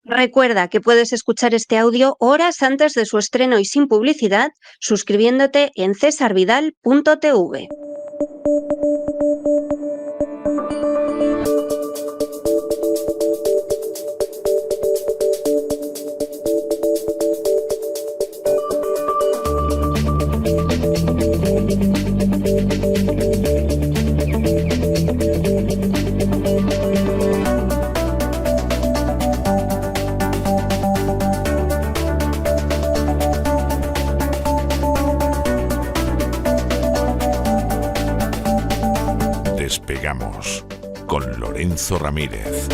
Recuerda que puedes escuchar este audio horas antes de su estreno y sin publicidad suscribiéndote en cesarvidal.tv. Despegamos con Lorenzo Ramírez.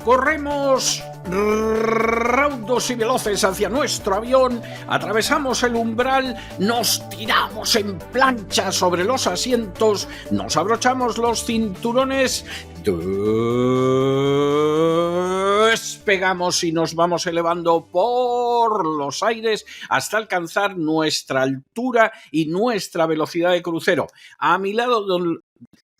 Corremos raudos y veloces hacia nuestro avión, atravesamos el umbral, nos tiramos en plancha sobre los asientos, nos abrochamos los cinturones, despegamos y nos vamos elevando por los aires hasta alcanzar nuestra altura y nuestra velocidad de crucero. A mi lado,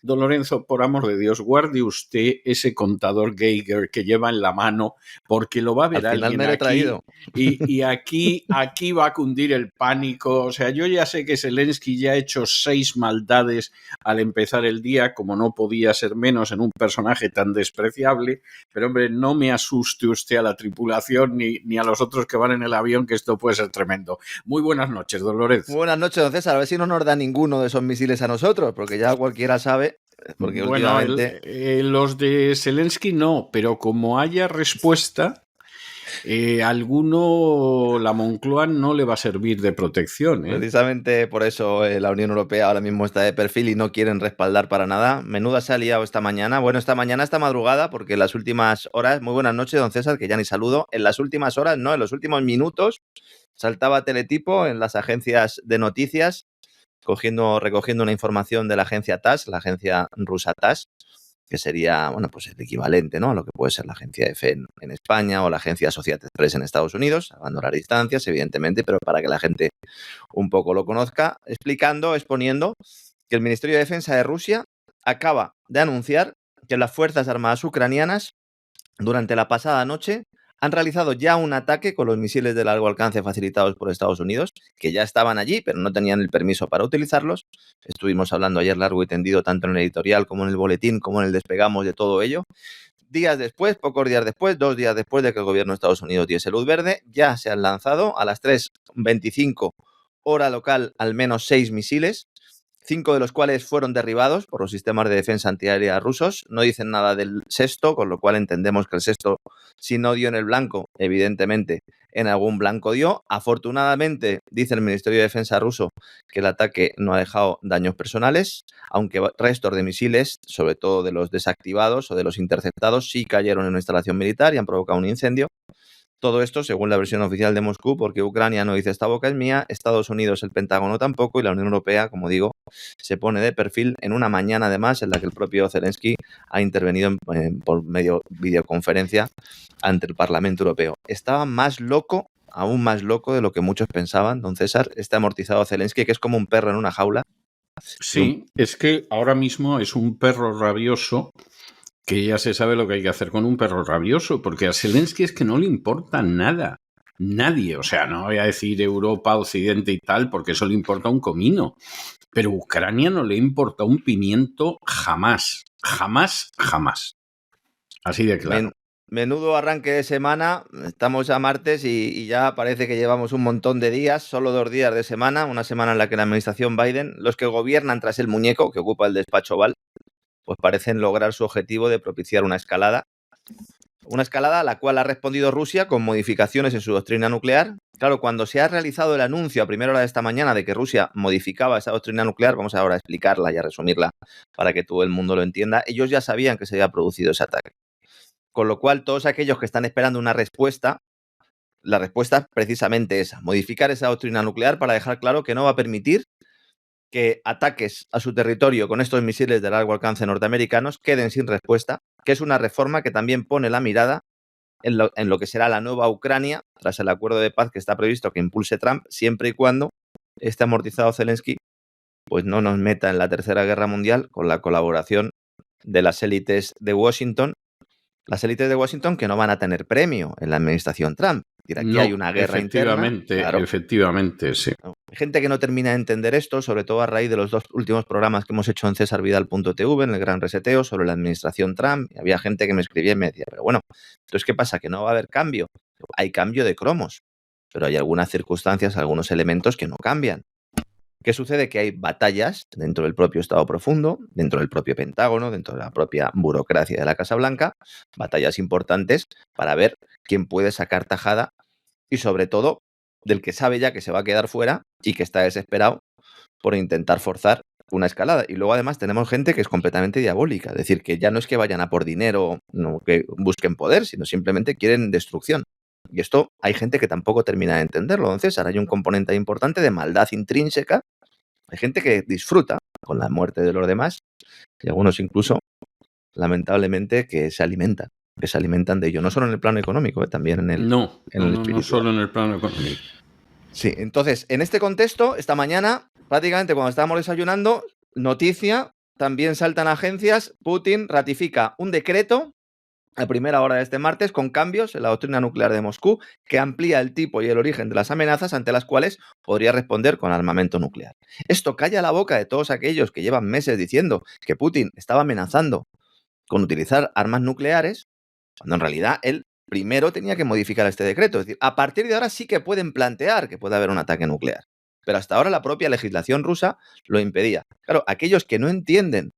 Don Lorenzo, por amor de Dios, guarde usted ese contador Geiger que lleva en la mano, porque lo va a ver alguien aquí y aquí va a cundir el pánico. O sea, yo ya sé que Zelensky ya ha hecho 6 maldades al empezar el día, como no podía ser menos en un personaje tan despreciable, pero hombre, no me asuste usted a la tripulación ni a los otros que van en el avión, que esto puede ser tremendo. Muy buenas noches, Don Lorenzo. Muy buenas noches, don César. A ver si no nos da ninguno de esos misiles a nosotros, porque ya cualquiera sabe. Porque bueno, últimamente... los de Zelensky no, pero como haya respuesta, alguno la Moncloa no le va a servir de protección. Precisamente por eso la Unión Europea ahora mismo está de perfil y no quieren respaldar para nada. Menuda se ha liado esta mañana. Bueno, esta madrugada, porque en las últimas horas... Muy buenas noches, don César, que ya ni saludo. En las últimas horas, no, en los últimos minutos, saltaba Teletipo en las agencias de noticias, recogiendo una información de la agencia TASS, la agencia rusa TASS, que sería, bueno, pues el equivalente, ¿no?, a lo que puede ser la agencia EFE en España o la agencia Associated Press en Estados Unidos, salvando las distancias, evidentemente, pero para que la gente un poco lo conozca, exponiendo que el Ministerio de Defensa de Rusia acaba de anunciar que las Fuerzas Armadas ucranianas, durante la pasada noche, han realizado ya un ataque con los misiles de largo alcance facilitados por Estados Unidos, que ya estaban allí, pero no tenían el permiso para utilizarlos. Estuvimos hablando ayer largo y tendido, tanto en el editorial como en el boletín, como en el Despegamos, de todo ello. Pocos días después, 2 días después de que el gobierno de Estados Unidos diese luz verde, ya se han lanzado a las 3:25 hora local al menos 6 misiles, 5 de los cuales fueron derribados por los sistemas de defensa antiaérea rusos. No dicen nada del sexto, con lo cual entendemos que el sexto, si no dio en el blanco, evidentemente en algún blanco dio. Afortunadamente, dice el Ministerio de Defensa ruso que el ataque no ha dejado daños personales, aunque restos de misiles, sobre todo de los desactivados o de los interceptados, sí cayeron en una instalación militar y han provocado un incendio. Todo esto según la versión oficial de Moscú, porque Ucrania no dice esta boca es mía, Estados Unidos, el Pentágono tampoco, y la Unión Europea, como digo, se pone de perfil en una mañana además en la que el propio Zelensky ha intervenido por medio videoconferencia ante el Parlamento Europeo. Estaba más loco, aún más loco de lo que muchos pensaban, don César, este amortizado Zelensky, que es como un perro en una jaula. Sí, es que ahora mismo es un perro rabioso, que ya se sabe lo que hay que hacer con un perro rabioso, porque a Zelensky es que no le importa nada. Nadie, o sea, no voy a decir Europa, Occidente y tal, porque eso le importa un comino. Pero Ucrania no le importa un pimiento jamás. Jamás, jamás. Así de claro. Menudo arranque de semana. Estamos a martes y ya parece que llevamos un montón de días, solo 2 días de semana, una semana en la que la administración Biden, los que gobiernan tras el muñeco que ocupa el despacho Oval, pues parecen lograr su objetivo de propiciar una escalada. Una escalada a la cual ha respondido Rusia con modificaciones en su doctrina nuclear. Claro, cuando se ha realizado el anuncio a primera hora de esta mañana de que Rusia modificaba esa doctrina nuclear, vamos ahora a explicarla y a resumirla para que todo el mundo lo entienda, ellos ya sabían que se había producido ese ataque. Con lo cual, todos aquellos que están esperando una respuesta, la respuesta es precisamente esa, modificar esa doctrina nuclear para dejar claro que no va a permitir que ataques a su territorio con estos misiles de largo alcance norteamericanos queden sin respuesta, que es una reforma que también pone la mirada en lo que será la nueva Ucrania tras el acuerdo de paz que está previsto que impulse Trump, siempre y cuando este amortizado Zelensky pues no nos meta en la Tercera Guerra Mundial con la colaboración de las élites de Washington. Las élites de Washington que no van a tener premio en la administración Trump. Es decir, aquí No, hay una guerra interna. Claro. Efectivamente, sí. Hay gente que no termina de entender esto, sobre todo a raíz de los 2 últimos programas que hemos hecho en cesarvidal.tv, en el Gran Reseteo, sobre la administración Trump. Y había gente que me escribía y me decía, pero bueno, entonces, ¿qué pasa? ¿Que no va a haber cambio? Hay cambio de cromos, pero hay algunas circunstancias, algunos elementos que no cambian. ¿Qué sucede? Que hay batallas dentro del propio Estado Profundo, dentro del propio Pentágono, dentro de la propia burocracia de la Casa Blanca, batallas importantes para ver quién puede sacar tajada y, sobre todo, del que sabe ya que se va a quedar fuera y que está desesperado por intentar forzar una escalada. Y luego, además, tenemos gente que es completamente diabólica, es decir, que ya no es que vayan a por dinero, no que busquen poder, sino simplemente quieren destrucción. Y esto hay gente que tampoco termina de entenderlo, don César. Hay un componente importante de maldad intrínseca. Hay gente que disfruta con la muerte de los demás y algunos incluso, lamentablemente, que se alimentan de ello, no solo en el plano económico, también en el espiritual. No solo en el plano económico. Sí, entonces, en este contexto, esta mañana, prácticamente cuando estábamos desayunando, noticia, también saltan agencias, Putin ratifica un decreto a primera hora de este martes con cambios en la doctrina nuclear de Moscú que amplía el tipo y el origen de las amenazas ante las cuales podría responder con armamento nuclear. Esto calla la boca de todos aquellos que llevan meses diciendo que Putin estaba amenazando con utilizar armas nucleares, cuando en realidad él primero tenía que modificar este decreto. Es decir, a partir de ahora sí que pueden plantear que puede haber un ataque nuclear. Pero hasta ahora la propia legislación rusa lo impedía. Claro, aquellos que no entienden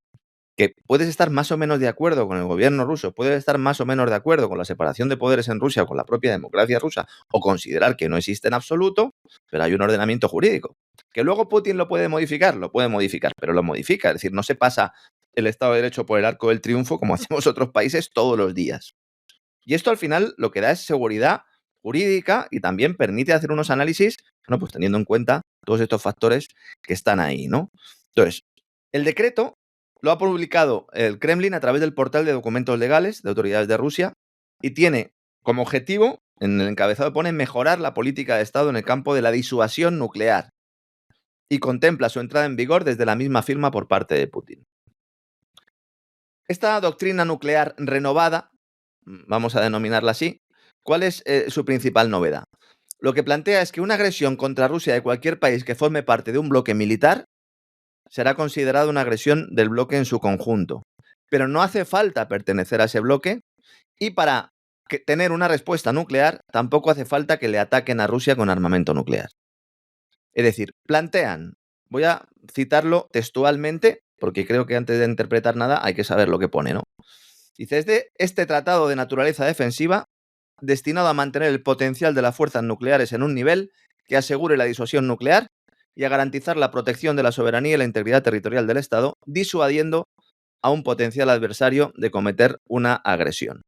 que puedes estar más o menos de acuerdo con el gobierno ruso, puedes estar más o menos de acuerdo con la separación de poderes en Rusia o con la propia democracia rusa, o considerar que no existe en absoluto, pero hay un ordenamiento jurídico. Que luego Putin lo puede modificar, pero lo modifica. Es decir, no se pasa el Estado de Derecho por el arco del triunfo como hacemos otros países todos los días. Y esto al final lo que da es seguridad jurídica y también permite hacer unos análisis, bueno, pues teniendo en cuenta todos estos factores que están ahí, ¿no? Entonces, el decreto lo ha publicado el Kremlin a través del portal de documentos legales de autoridades de Rusia y tiene como objetivo, en el encabezado pone, mejorar la política de Estado en el campo de la disuasión nuclear y contempla su entrada en vigor desde la misma firma por parte de Putin. Esta doctrina nuclear renovada, vamos a denominarla así, ¿cuál es su principal novedad? Lo que plantea es que una agresión contra Rusia de cualquier país que forme parte de un bloque militar será considerada una agresión del bloque en su conjunto. Pero no hace falta pertenecer a ese bloque y para tener una respuesta nuclear tampoco hace falta que le ataquen a Rusia con armamento nuclear. Es decir, plantean, voy a citarlo textualmente, porque creo que antes de interpretar nada hay que saber lo que pone, ¿no? Dice, este tratado de naturaleza defensiva, destinado a mantener el potencial de las fuerzas nucleares en un nivel que asegure la disuasión nuclear y a garantizar la protección de la soberanía y la integridad territorial del Estado, disuadiendo a un potencial adversario de cometer una agresión.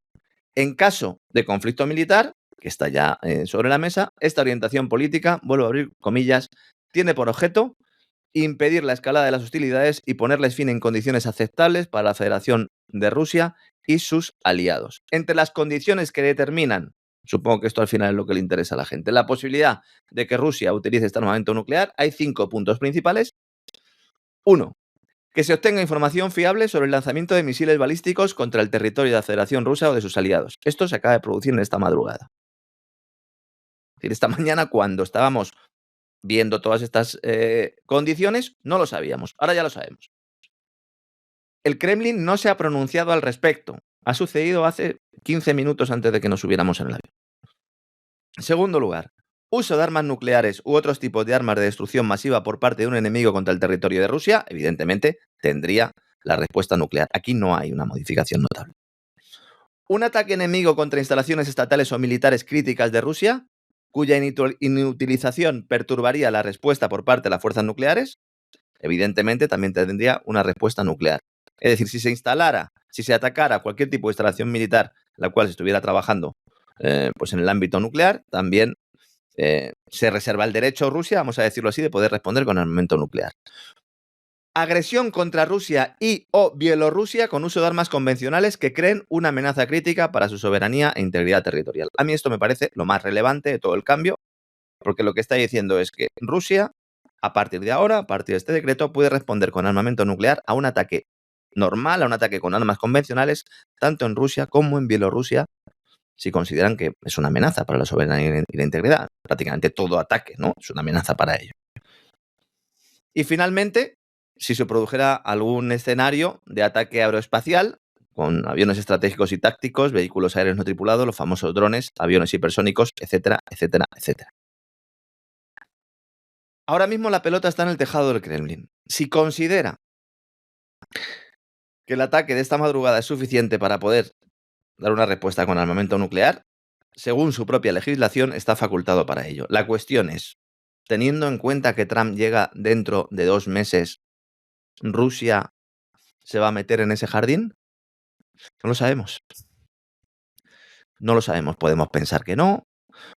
En caso de conflicto militar, que está ya sobre la mesa, esta orientación política, vuelvo a abrir comillas, tiene por objeto impedir la escalada de las hostilidades y ponerles fin en condiciones aceptables para la Federación de Rusia y sus aliados. Entre las condiciones que determinan, supongo que esto al final es lo que le interesa a la gente, la posibilidad de que Rusia utilice este armamento nuclear, hay 5 puntos principales. 1. Que se obtenga información fiable sobre el lanzamiento de misiles balísticos contra el territorio de la Federación Rusa o de sus aliados. Esto se acaba de producir en esta madrugada. Es decir, esta mañana, cuando estábamos viendo todas estas condiciones, no lo sabíamos. Ahora ya lo sabemos. El Kremlin no se ha pronunciado al respecto. Ha sucedido hace 15 minutos antes de que nos subiéramos en el avión. En segundo lugar, uso de armas nucleares u otros tipos de armas de destrucción masiva por parte de un enemigo contra el territorio de Rusia, evidentemente, tendría la respuesta nuclear. Aquí no hay una modificación notable. Un ataque enemigo contra instalaciones estatales o militares críticas de Rusia, cuya inutilización perturbaría la respuesta por parte de las fuerzas nucleares, evidentemente también tendría una respuesta nuclear. Es decir, si se atacara cualquier tipo de instalación militar en la cual se estuviera trabajando pues en el ámbito nuclear, también se reserva el derecho a Rusia, vamos a decirlo así, de poder responder con armamento nuclear. Agresión contra Rusia y o Bielorrusia con uso de armas convencionales que creen una amenaza crítica para su soberanía e integridad territorial. A mí esto me parece lo más relevante de todo el cambio, porque lo que está diciendo es que Rusia, a partir de ahora, a partir de este decreto, puede responder con armamento nuclear a un ataque normal a un ataque con armas convencionales, tanto en Rusia como en Bielorrusia, si consideran que es una amenaza para la soberanía y la integridad. Prácticamente todo ataque, ¿no?, es una amenaza para ello. Y finalmente, si se produjera algún escenario de ataque aeroespacial, con aviones estratégicos y tácticos, vehículos aéreos no tripulados, los famosos drones, aviones hipersónicos, etcétera, etcétera, etcétera. Ahora mismo la pelota está en el tejado del Kremlin. Si considera que el ataque de esta madrugada es suficiente para poder dar una respuesta con armamento nuclear, según su propia legislación, está facultado para ello. La cuestión es, teniendo en cuenta que Trump llega dentro de 2 meses, ¿Rusia se va a meter en ese jardín? No lo sabemos. No lo sabemos. Podemos pensar que no.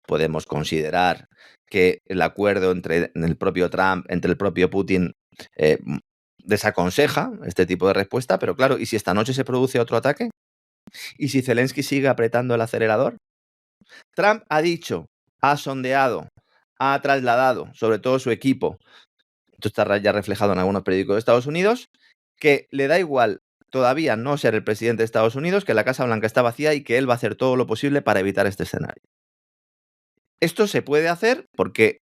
Podemos considerar que el acuerdo entre el propio Trump, entre el propio Putin, desaconseja este tipo de respuesta. Pero claro, ¿y si esta noche se produce otro ataque? ¿Y si Zelensky sigue apretando el acelerador? Trump ha dicho, ha sondeado, ha trasladado, sobre todo su equipo, esto está ya reflejado en algunos periódicos de Estados Unidos, que le da igual todavía no ser el presidente de Estados Unidos, que la Casa Blanca está vacía y que él va a hacer todo lo posible para evitar este escenario. Esto se puede hacer porque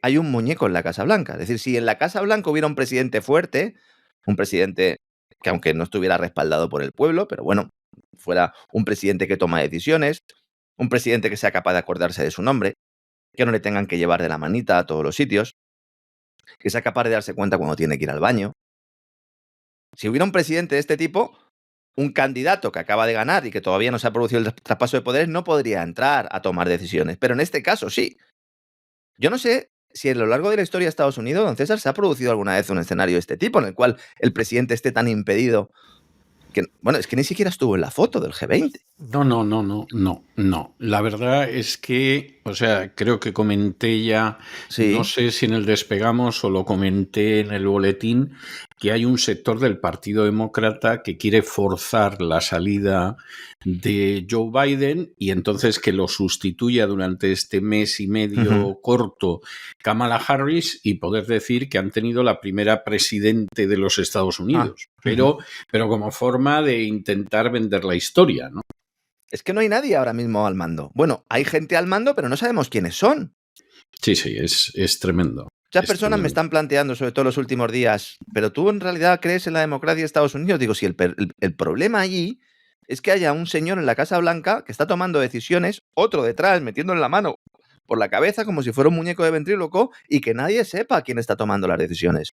hay un muñeco en la Casa Blanca. Es decir, si en la Casa Blanca hubiera un presidente fuerte, un presidente que aunque no estuviera respaldado por el pueblo, pero bueno, fuera un presidente que toma decisiones, un presidente que sea capaz de acordarse de su nombre, que no le tengan que llevar de la manita a todos los sitios, que sea capaz de darse cuenta cuando tiene que ir al baño. Si hubiera un presidente de este tipo, un candidato que acaba de ganar y que todavía no se ha producido el traspaso de poderes no podría entrar a tomar decisiones. Pero en este caso sí. Yo no sé si a lo largo de la historia de Estados Unidos, don César, se ha producido alguna vez un escenario de este tipo en el cual el presidente esté tan impedido que, bueno, es que ni siquiera estuvo en la foto del G20. No. La verdad es que, o sea, creo que comenté ya, Sí. no sé si en el Despegamos o lo comenté en el boletín, que hay un sector del Partido Demócrata que quiere forzar la salida de Joe Biden y entonces que lo sustituya durante este mes y medio corto Kamala Harris y poder decir que han tenido la primera presidente de los Estados Unidos. Pero como forma de intentar vender la historia, ¿no? Es que no hay nadie ahora mismo al mando. Bueno, hay gente al mando, pero no sabemos quiénes son. Sí, es tremendo. Muchas personas me están planteando, sobre todo los últimos días, ¿pero tú en realidad crees en la democracia de Estados Unidos? Digo, si el problema allí es que haya un señor en la Casa Blanca que está tomando decisiones, otro detrás, metiéndole la mano por la cabeza como si fuera un muñeco de ventríloco y que nadie sepa quién está tomando las decisiones.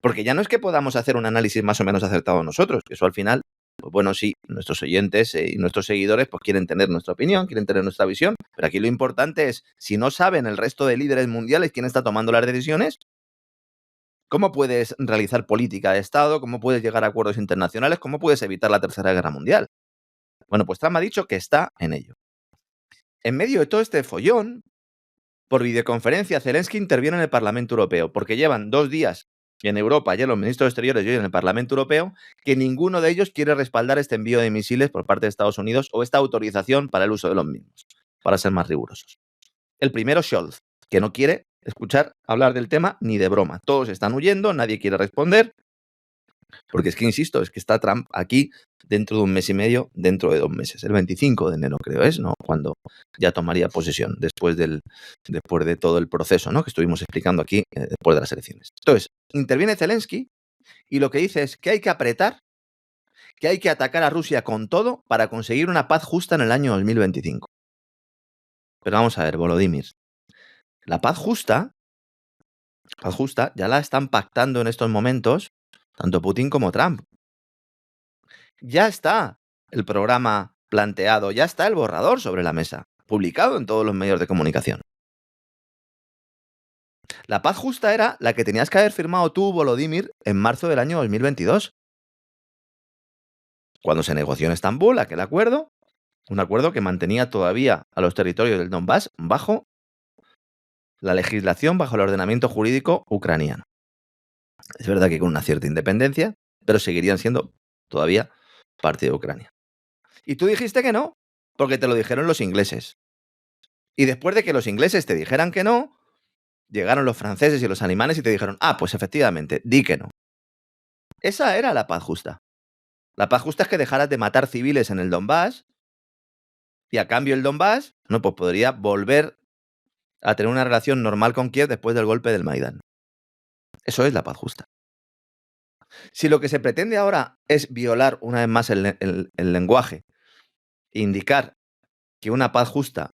Porque ya no es que podamos hacer un análisis más o menos acertado nosotros, que eso al final, pues bueno, sí, nuestros oyentes y nuestros seguidores pues quieren tener nuestra opinión, quieren tener nuestra visión, pero aquí lo importante es, si no saben el resto de líderes mundiales quién está tomando las decisiones, ¿cómo puedes realizar política de Estado? ¿Cómo puedes llegar a acuerdos internacionales? ¿Cómo puedes evitar la Tercera Guerra Mundial? Bueno, pues Trump ha dicho que está en ello. En medio de todo este follón, por videoconferencia, Zelensky interviene en el Parlamento Europeo, porque llevan 2 días en Europa, ya los ministros exteriores y hoy en el Parlamento Europeo, que ninguno de ellos quiere respaldar este envío de misiles por parte de Estados Unidos o esta autorización para el uso de los mismos, para ser más rigurosos. El primero, Scholz, que no quiere escuchar hablar del tema ni de broma. Todos están huyendo, nadie quiere responder, porque es que, insisto, es que está Trump aquí dentro de 1 mes y medio, dentro de 2 meses. El 25 de enero, creo es, ¿no? Cuando ya tomaría posesión, después de todo el proceso, ¿no?, que estuvimos explicando aquí después de las elecciones. Entonces, interviene Zelensky y lo que dice es que hay que apretar, que hay que atacar a Rusia con todo para conseguir una paz justa en el año 2025. Pero vamos a ver, Volodymyr, la paz justa ya la están pactando en estos momentos tanto Putin como Trump. Ya está el programa planteado, ya está el borrador sobre la mesa, publicado en todos los medios de comunicación. La paz justa era la que tenías que haber firmado tú, Volodymyr, en marzo del año 2022. Cuando se negoció en Estambul aquel acuerdo, un acuerdo que mantenía todavía a los territorios del Donbass bajo la legislación, bajo el ordenamiento jurídico ucraniano. Es verdad que con una cierta independencia, pero seguirían siendo todavía parte de Ucrania. Y tú dijiste que no, porque te lo dijeron los ingleses. Y después de que los ingleses te dijeran que no, llegaron los franceses y los alemanes y te dijeron, pues efectivamente, di que no. Esa era la paz justa. La paz justa es que dejaras de matar civiles en el Donbass y a cambio el Donbass pues podría volver a tener una relación normal con Kiev después del golpe del Maidán. Eso es la paz justa. Si lo que se pretende ahora es violar una vez más el lenguaje, indicar que una paz justa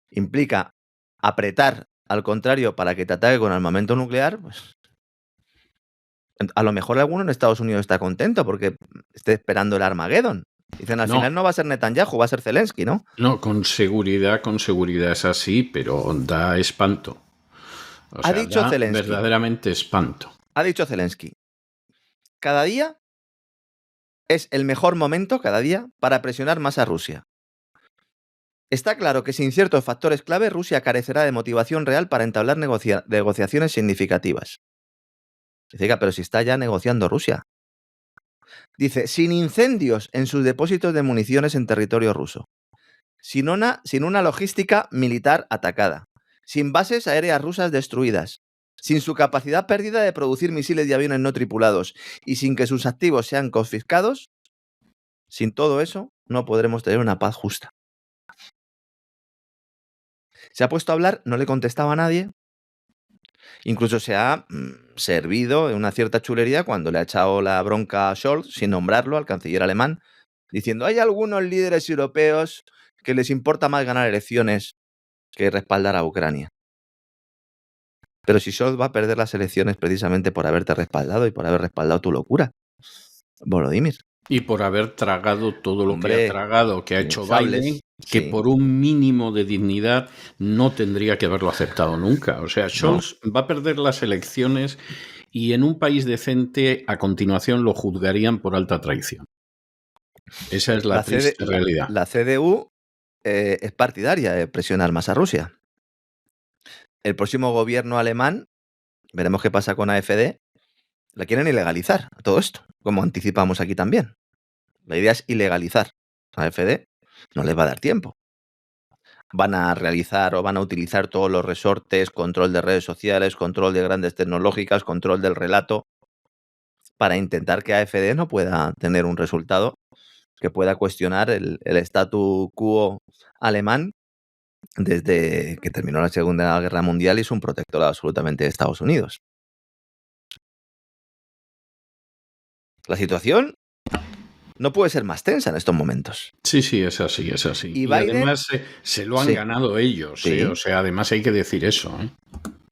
implica apretar al contrario para que te ataque con armamento nuclear, pues a lo mejor alguno en Estados Unidos está contento porque esté esperando el Armagedón. Dicen, al final no va a ser Netanyahu, va a ser Zelensky, ¿no? No, con seguridad es así, pero da espanto. O sea, dicho Zelensky, verdaderamente espanto. Ha dicho Zelensky, cada día es el mejor momento, cada día, para presionar más a Rusia. Está claro que sin ciertos factores clave, Rusia carecerá de motivación real para entablar negociaciones significativas. Dice, pero si está ya negociando Rusia. Dice, sin incendios en sus depósitos de municiones en territorio ruso, sin una logística militar atacada, sin bases aéreas rusas destruidas, sin su capacidad perdida de producir misiles y aviones no tripulados y sin que sus activos sean confiscados, sin todo eso no podremos tener una paz justa. Se ha puesto a hablar, no le contestaba a nadie. Incluso se ha servido en una cierta chulería cuando le ha echado la bronca a Scholz, sin nombrarlo, al canciller alemán, diciendo, hay algunos líderes europeos que les importa más ganar elecciones que respaldar a Ucrania. Pero si Scholz va a perder las elecciones precisamente por haberte respaldado y por haber respaldado tu locura, Volodymyr. Y por haber tragado todo lo que ha tragado, que ha hecho Biden, que sí, por un mínimo de dignidad no tendría que haberlo aceptado nunca. O sea, Scholz va a perder las elecciones y en un país decente a continuación lo juzgarían por alta traición. Esa es la triste realidad. La CDU es partidaria de presionar más a Rusia. El próximo gobierno alemán, veremos qué pasa con AfD, la quieren ilegalizar todo esto, como anticipamos aquí también. La idea es ilegalizar a AfD, no les va a dar tiempo. Van a realizar o van a utilizar todos los resortes, control de redes sociales, control de grandes tecnológicas, control del relato, para intentar que AfD no pueda tener un resultado que pueda cuestionar el statu quo alemán desde que terminó la Segunda Guerra Mundial y es un protectorado absolutamente de Estados Unidos. La situación no puede ser más tensa en estos momentos. Sí, es así. Y Biden, además se lo han ganado ellos. Sí. O sea, además hay que decir eso.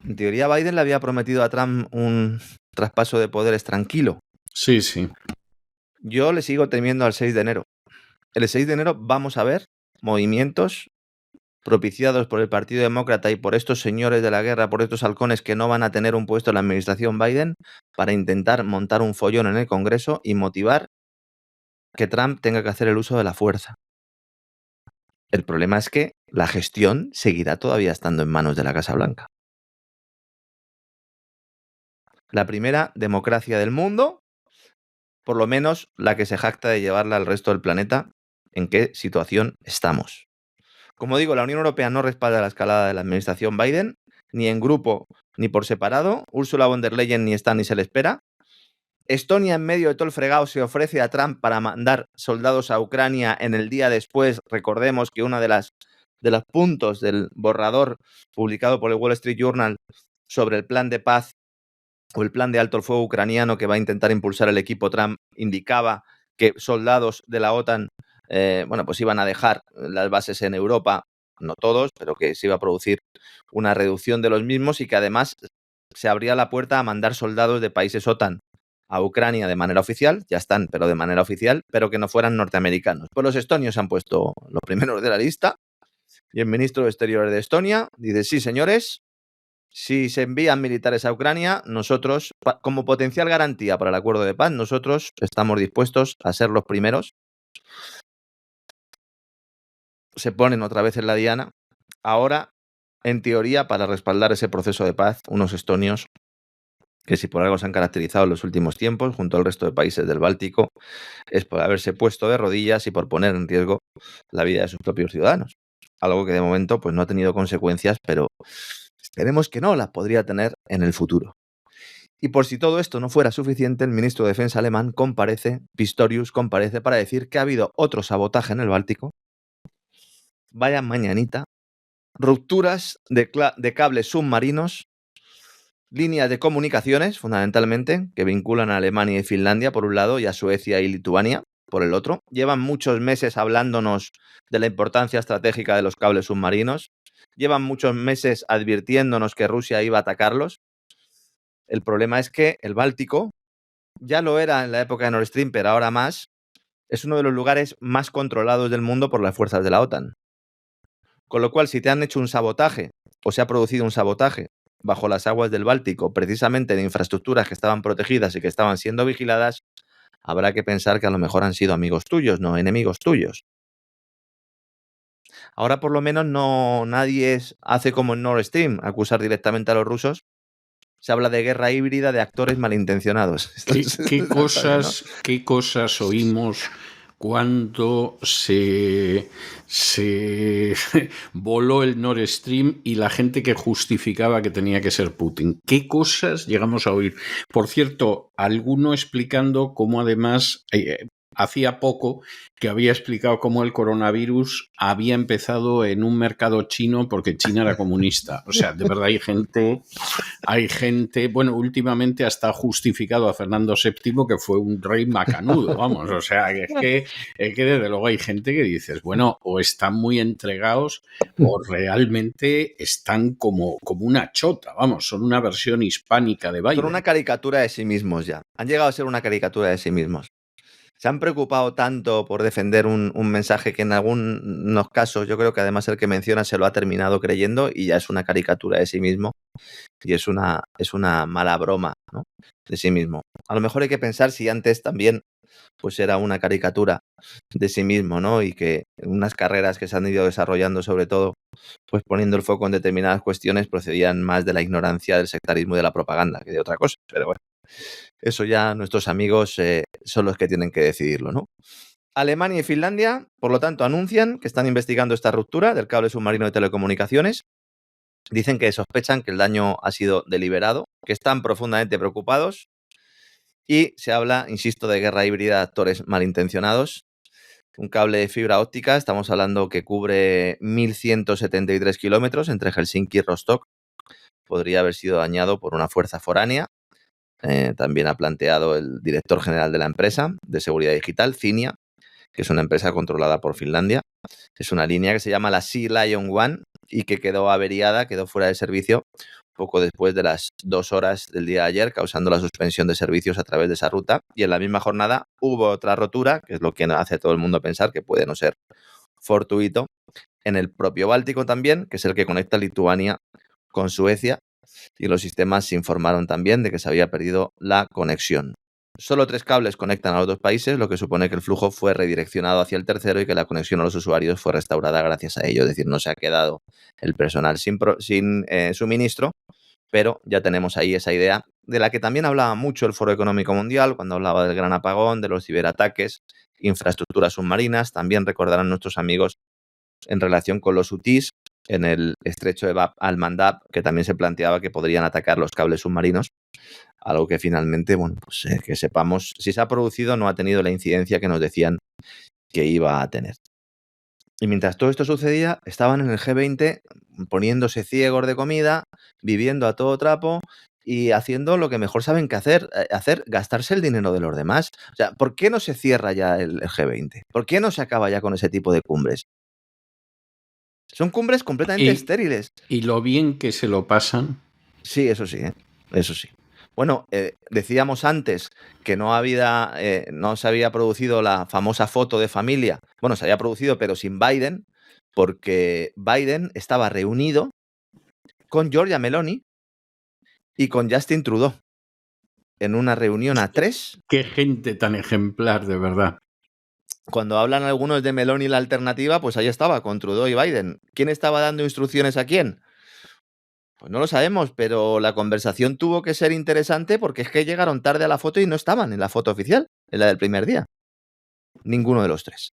En teoría Biden le había prometido a Trump un traspaso de poderes tranquilo. Sí. Yo le sigo temiendo al 6 de enero. El 6 de enero vamos a ver movimientos propiciados por el Partido Demócrata y por estos señores de la guerra, por estos halcones que no van a tener un puesto en la administración Biden, para intentar montar un follón en el Congreso y motivar que Trump tenga que hacer el uso de la fuerza. El problema es que la gestión seguirá todavía estando en manos de la Casa Blanca. La primera democracia del mundo, por lo menos la que se jacta de llevarla al resto del planeta, ¿en qué situación estamos? Como digo, la Unión Europea no respalda la escalada de la administración Biden, ni en grupo ni por separado. Ursula von der Leyen ni está ni se le espera. Estonia, en medio de todo el fregado, se ofrece a Trump para mandar soldados a Ucrania en el día después. Recordemos que una de los puntos del borrador publicado por el Wall Street Journal sobre el plan de paz o el plan de alto el fuego ucraniano que va a intentar impulsar el equipo Trump indicaba que soldados de la OTAN pues iban a dejar las bases en Europa, no todos, pero que se iba a producir una reducción de los mismos y que además se abría la puerta a mandar soldados de países OTAN a Ucrania de manera oficial, ya están, pero de manera oficial, pero que no fueran norteamericanos. Pues los estonios se han puesto los primeros de la lista y el ministro de Exteriores de Estonia dice, sí, señores, si se envían militares a Ucrania, nosotros, como potencial garantía para el acuerdo de paz, nosotros estamos dispuestos a ser los primeros. Se ponen otra vez en la diana. Ahora, en teoría, para respaldar ese proceso de paz, unos estonios que si por algo se han caracterizado en los últimos tiempos, junto al resto de países del Báltico, es por haberse puesto de rodillas y por poner en riesgo la vida de sus propios ciudadanos. Algo que de momento pues, no ha tenido consecuencias, pero esperemos que no las podría tener en el futuro. Y por si todo esto no fuera suficiente, el ministro de Defensa alemán Pistorius comparece para decir que ha habido otro sabotaje en el Báltico. Vaya mañanita. Rupturas de cables submarinos, líneas de comunicaciones, fundamentalmente, que vinculan a Alemania y Finlandia por un lado y a Suecia y Lituania por el otro. Llevan muchos meses hablándonos de la importancia estratégica de los cables submarinos. Llevan muchos meses advirtiéndonos que Rusia iba a atacarlos. El problema es que el Báltico, ya lo era en la época de Nord Stream, pero ahora más, es uno de los lugares más controlados del mundo por las fuerzas de la OTAN. Con lo cual, si te han hecho un sabotaje o se ha producido un sabotaje bajo las aguas del Báltico, precisamente de infraestructuras que estaban protegidas y que estaban siendo vigiladas, habrá que pensar que a lo mejor han sido amigos tuyos, no enemigos tuyos. Ahora por lo menos nadie hace como en Nord Stream, acusar directamente a los rusos. Se habla de guerra híbrida de actores malintencionados. ¿Qué cosas oímos cuando se voló el Nord Stream y la gente que justificaba que tenía que ser Putin? ¿Qué cosas llegamos a oír? Por cierto, alguno explicando cómo además... hacía poco que había explicado cómo el coronavirus había empezado en un mercado chino porque China era comunista. O sea, de verdad hay gente, bueno, últimamente hasta justificado a Fernando VII que fue un rey macanudo, vamos. O sea, es que desde luego hay gente que dices, bueno, o están muy entregados o realmente están como una chota, vamos, son una versión hispánica de Biden. Son una caricatura de sí mismos ya. Han llegado a ser una caricatura de sí mismos. Se han preocupado tanto por defender un mensaje que en algunos casos yo creo que además el que menciona se lo ha terminado creyendo y ya es una caricatura de sí mismo y es una mala broma, ¿no?, de sí mismo. A lo mejor hay que pensar si antes también pues era una caricatura de sí mismo, ¿no? Y que unas carreras que se han ido desarrollando sobre todo pues poniendo el foco en determinadas cuestiones procedían más de la ignorancia, del sectarismo y de la propaganda que de otra cosa, pero bueno. Eso ya nuestros amigos son los que tienen que decidirlo, ¿no? Alemania y Finlandia, por lo tanto, anuncian que están investigando esta ruptura del cable submarino de telecomunicaciones. Dicen que sospechan que el daño ha sido deliberado, que están profundamente preocupados y se habla, insisto, de guerra híbrida de actores malintencionados. Un cable de fibra óptica, estamos hablando que cubre 1.173 kilómetros entre Helsinki y Rostock. Podría haber sido dañado por una fuerza foránea. También ha planteado el director general de la empresa de seguridad digital, Cinia, que es una empresa controlada por Finlandia. Es una línea que se llama la Sea Lion One y que quedó averiada, quedó fuera de servicio poco después de las 2 horas del día de ayer, causando la suspensión de servicios a través de esa ruta. Y en la misma jornada hubo otra rotura, que es lo que hace a todo el mundo pensar que puede no ser fortuito, en el propio Báltico también, que es el que conecta Lituania con Suecia. Y los sistemas se informaron también de que se había perdido la conexión. Solo 3 cables conectan a los 2 países, lo que supone que el flujo fue redireccionado hacia el tercero y que la conexión a los usuarios fue restaurada gracias a ello. Es decir, no se ha quedado el personal sin suministro, pero ya tenemos ahí esa idea de la que también hablaba mucho el Foro Económico Mundial cuando hablaba del gran apagón, de los ciberataques, infraestructuras submarinas. También recordarán nuestros amigos en relación con los UTIs en el estrecho de Bab al-Mandab, que también se planteaba que podrían atacar los cables submarinos, algo que finalmente, bueno, pues que sepamos, si se ha producido, no ha tenido la incidencia que nos decían que iba a tener. Y mientras todo esto sucedía, estaban en el G20 poniéndose ciegos de comida, viviendo a todo trapo y haciendo lo que mejor saben que hacer, gastarse el dinero de los demás. O sea, ¿por qué no se cierra ya el G20? ¿Por qué no se acaba ya con ese tipo de cumbres? Son cumbres completamente estériles. ¿Y lo bien que se lo pasan? Sí, eso sí, eso sí. Bueno, decíamos antes que no se había producido la famosa foto de familia. Bueno, se había producido, pero sin Biden, porque Biden estaba reunido con Giorgia Meloni y con Justin Trudeau en una reunión a 3. Qué gente tan ejemplar, de verdad. Cuando hablan algunos de Meloni la alternativa, pues ahí estaba, con Trudeau y Biden. ¿Quién estaba dando instrucciones a quién? Pues no lo sabemos, pero la conversación tuvo que ser interesante porque es que llegaron tarde a la foto y no estaban en la foto oficial, en la del primer día. Ninguno de los 3.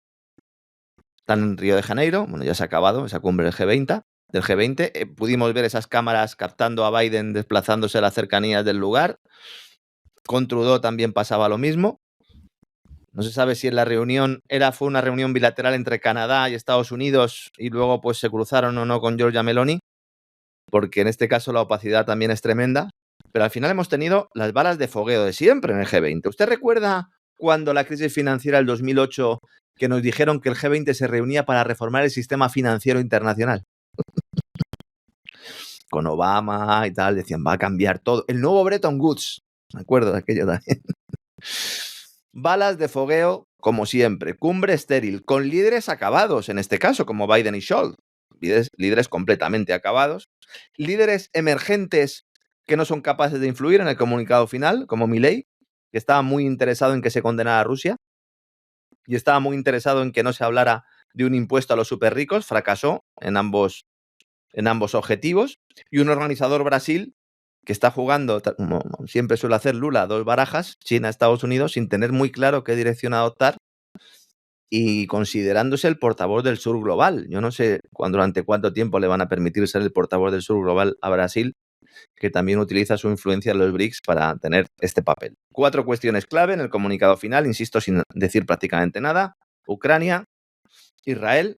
Están en Río de Janeiro, bueno, ya se ha acabado esa cumbre del G20, del G20. Pudimos ver esas cámaras captando a Biden desplazándose a las cercanías del lugar. Con Trudeau también pasaba lo mismo. No se sabe si en la reunión fue una reunión bilateral entre Canadá y Estados Unidos y luego pues se cruzaron o no con Giorgia Meloni, porque en este caso la opacidad también es tremenda. Pero al final hemos tenido las balas de fogueo de siempre en el G20. ¿Usted recuerda cuando la crisis financiera del 2008 que nos dijeron que el G20 se reunía para reformar el sistema financiero internacional? Con Obama y tal, decían, va a cambiar todo. El nuevo Bretton Woods. Me acuerdo de aquello también. Balas de fogueo, como siempre. Cumbre estéril, con líderes acabados, en este caso, como Biden y Scholz. Líderes completamente acabados. Líderes emergentes que no son capaces de influir en el comunicado final, como Milei, que estaba muy interesado en que se condenara a Rusia y estaba muy interesado en que no se hablara de un impuesto a los superricos. Fracasó en ambos objetivos. Y un organizador, Brasil, que está jugando, como siempre suele hacer Lula, 2 barajas, China, Estados Unidos, sin tener muy claro qué dirección adoptar y considerándose el portavoz del sur global. Yo no sé durante cuánto tiempo le van a permitir ser el portavoz del sur global a Brasil, que también utiliza su influencia en los BRICS para tener este papel. 4 cuestiones clave en el comunicado final, insisto, sin decir prácticamente nada. Ucrania, Israel.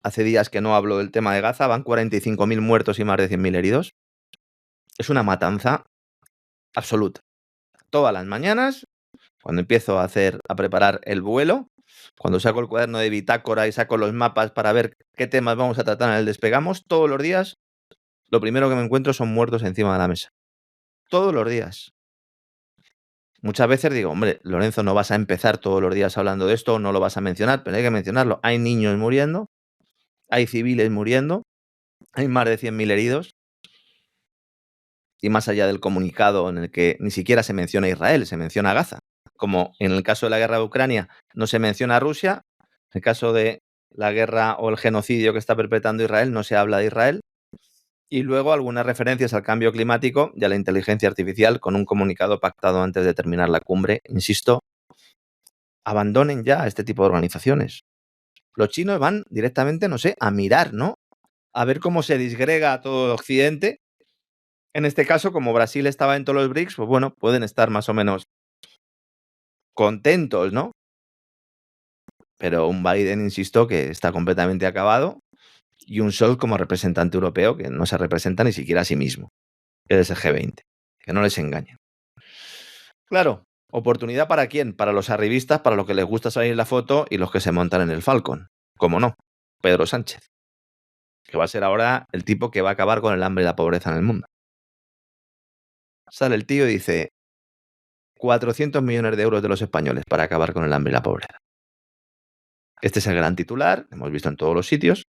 Hace días que no hablo del tema de Gaza, van 45.000 muertos y más de 100.000 heridos. Es una matanza absoluta. Todas las mañanas, cuando empiezo a preparar el vuelo, cuando saco el cuaderno de bitácora y saco los mapas para ver qué temas vamos a tratar en el despegamos, todos los días, lo primero que me encuentro son muertos encima de la mesa. Todos los días. Muchas veces digo, hombre, Lorenzo, no vas a empezar todos los días hablando de esto, no lo vas a mencionar, pero hay que mencionarlo. Hay niños muriendo, hay civiles muriendo, hay más de 100.000 heridos. Y más allá del comunicado en el que ni siquiera se menciona a Israel, se menciona a Gaza. Como en el caso de la guerra de Ucrania no se menciona a Rusia, en el caso de la guerra o el genocidio que está perpetrando Israel no se habla de Israel. Y luego algunas referencias al cambio climático y a la inteligencia artificial con un comunicado pactado antes de terminar la cumbre. Insisto, abandonen ya este tipo de organizaciones. Los chinos van directamente, no sé, a mirar, ¿no? A ver cómo se disgrega todo Occidente. En este caso, como Brasil estaba en todos los BRICS, pues bueno, pueden estar más o menos contentos, ¿no? Pero un Biden, insisto, que está completamente acabado, y un Scholz como representante europeo que no se representa ni siquiera a sí mismo, que es el G20, que no les engañen. Claro, ¿oportunidad para quién? Para los arribistas, para los que les gusta salir en la foto y los que se montan en el Falcon. ¿Cómo no? Pedro Sánchez, que va a ser ahora el tipo que va a acabar con el hambre y la pobreza en el mundo. Sale el tío y dice 400 millones de euros de los españoles para acabar con el hambre y la pobreza. Este es el gran titular, hemos visto en todos los sitios.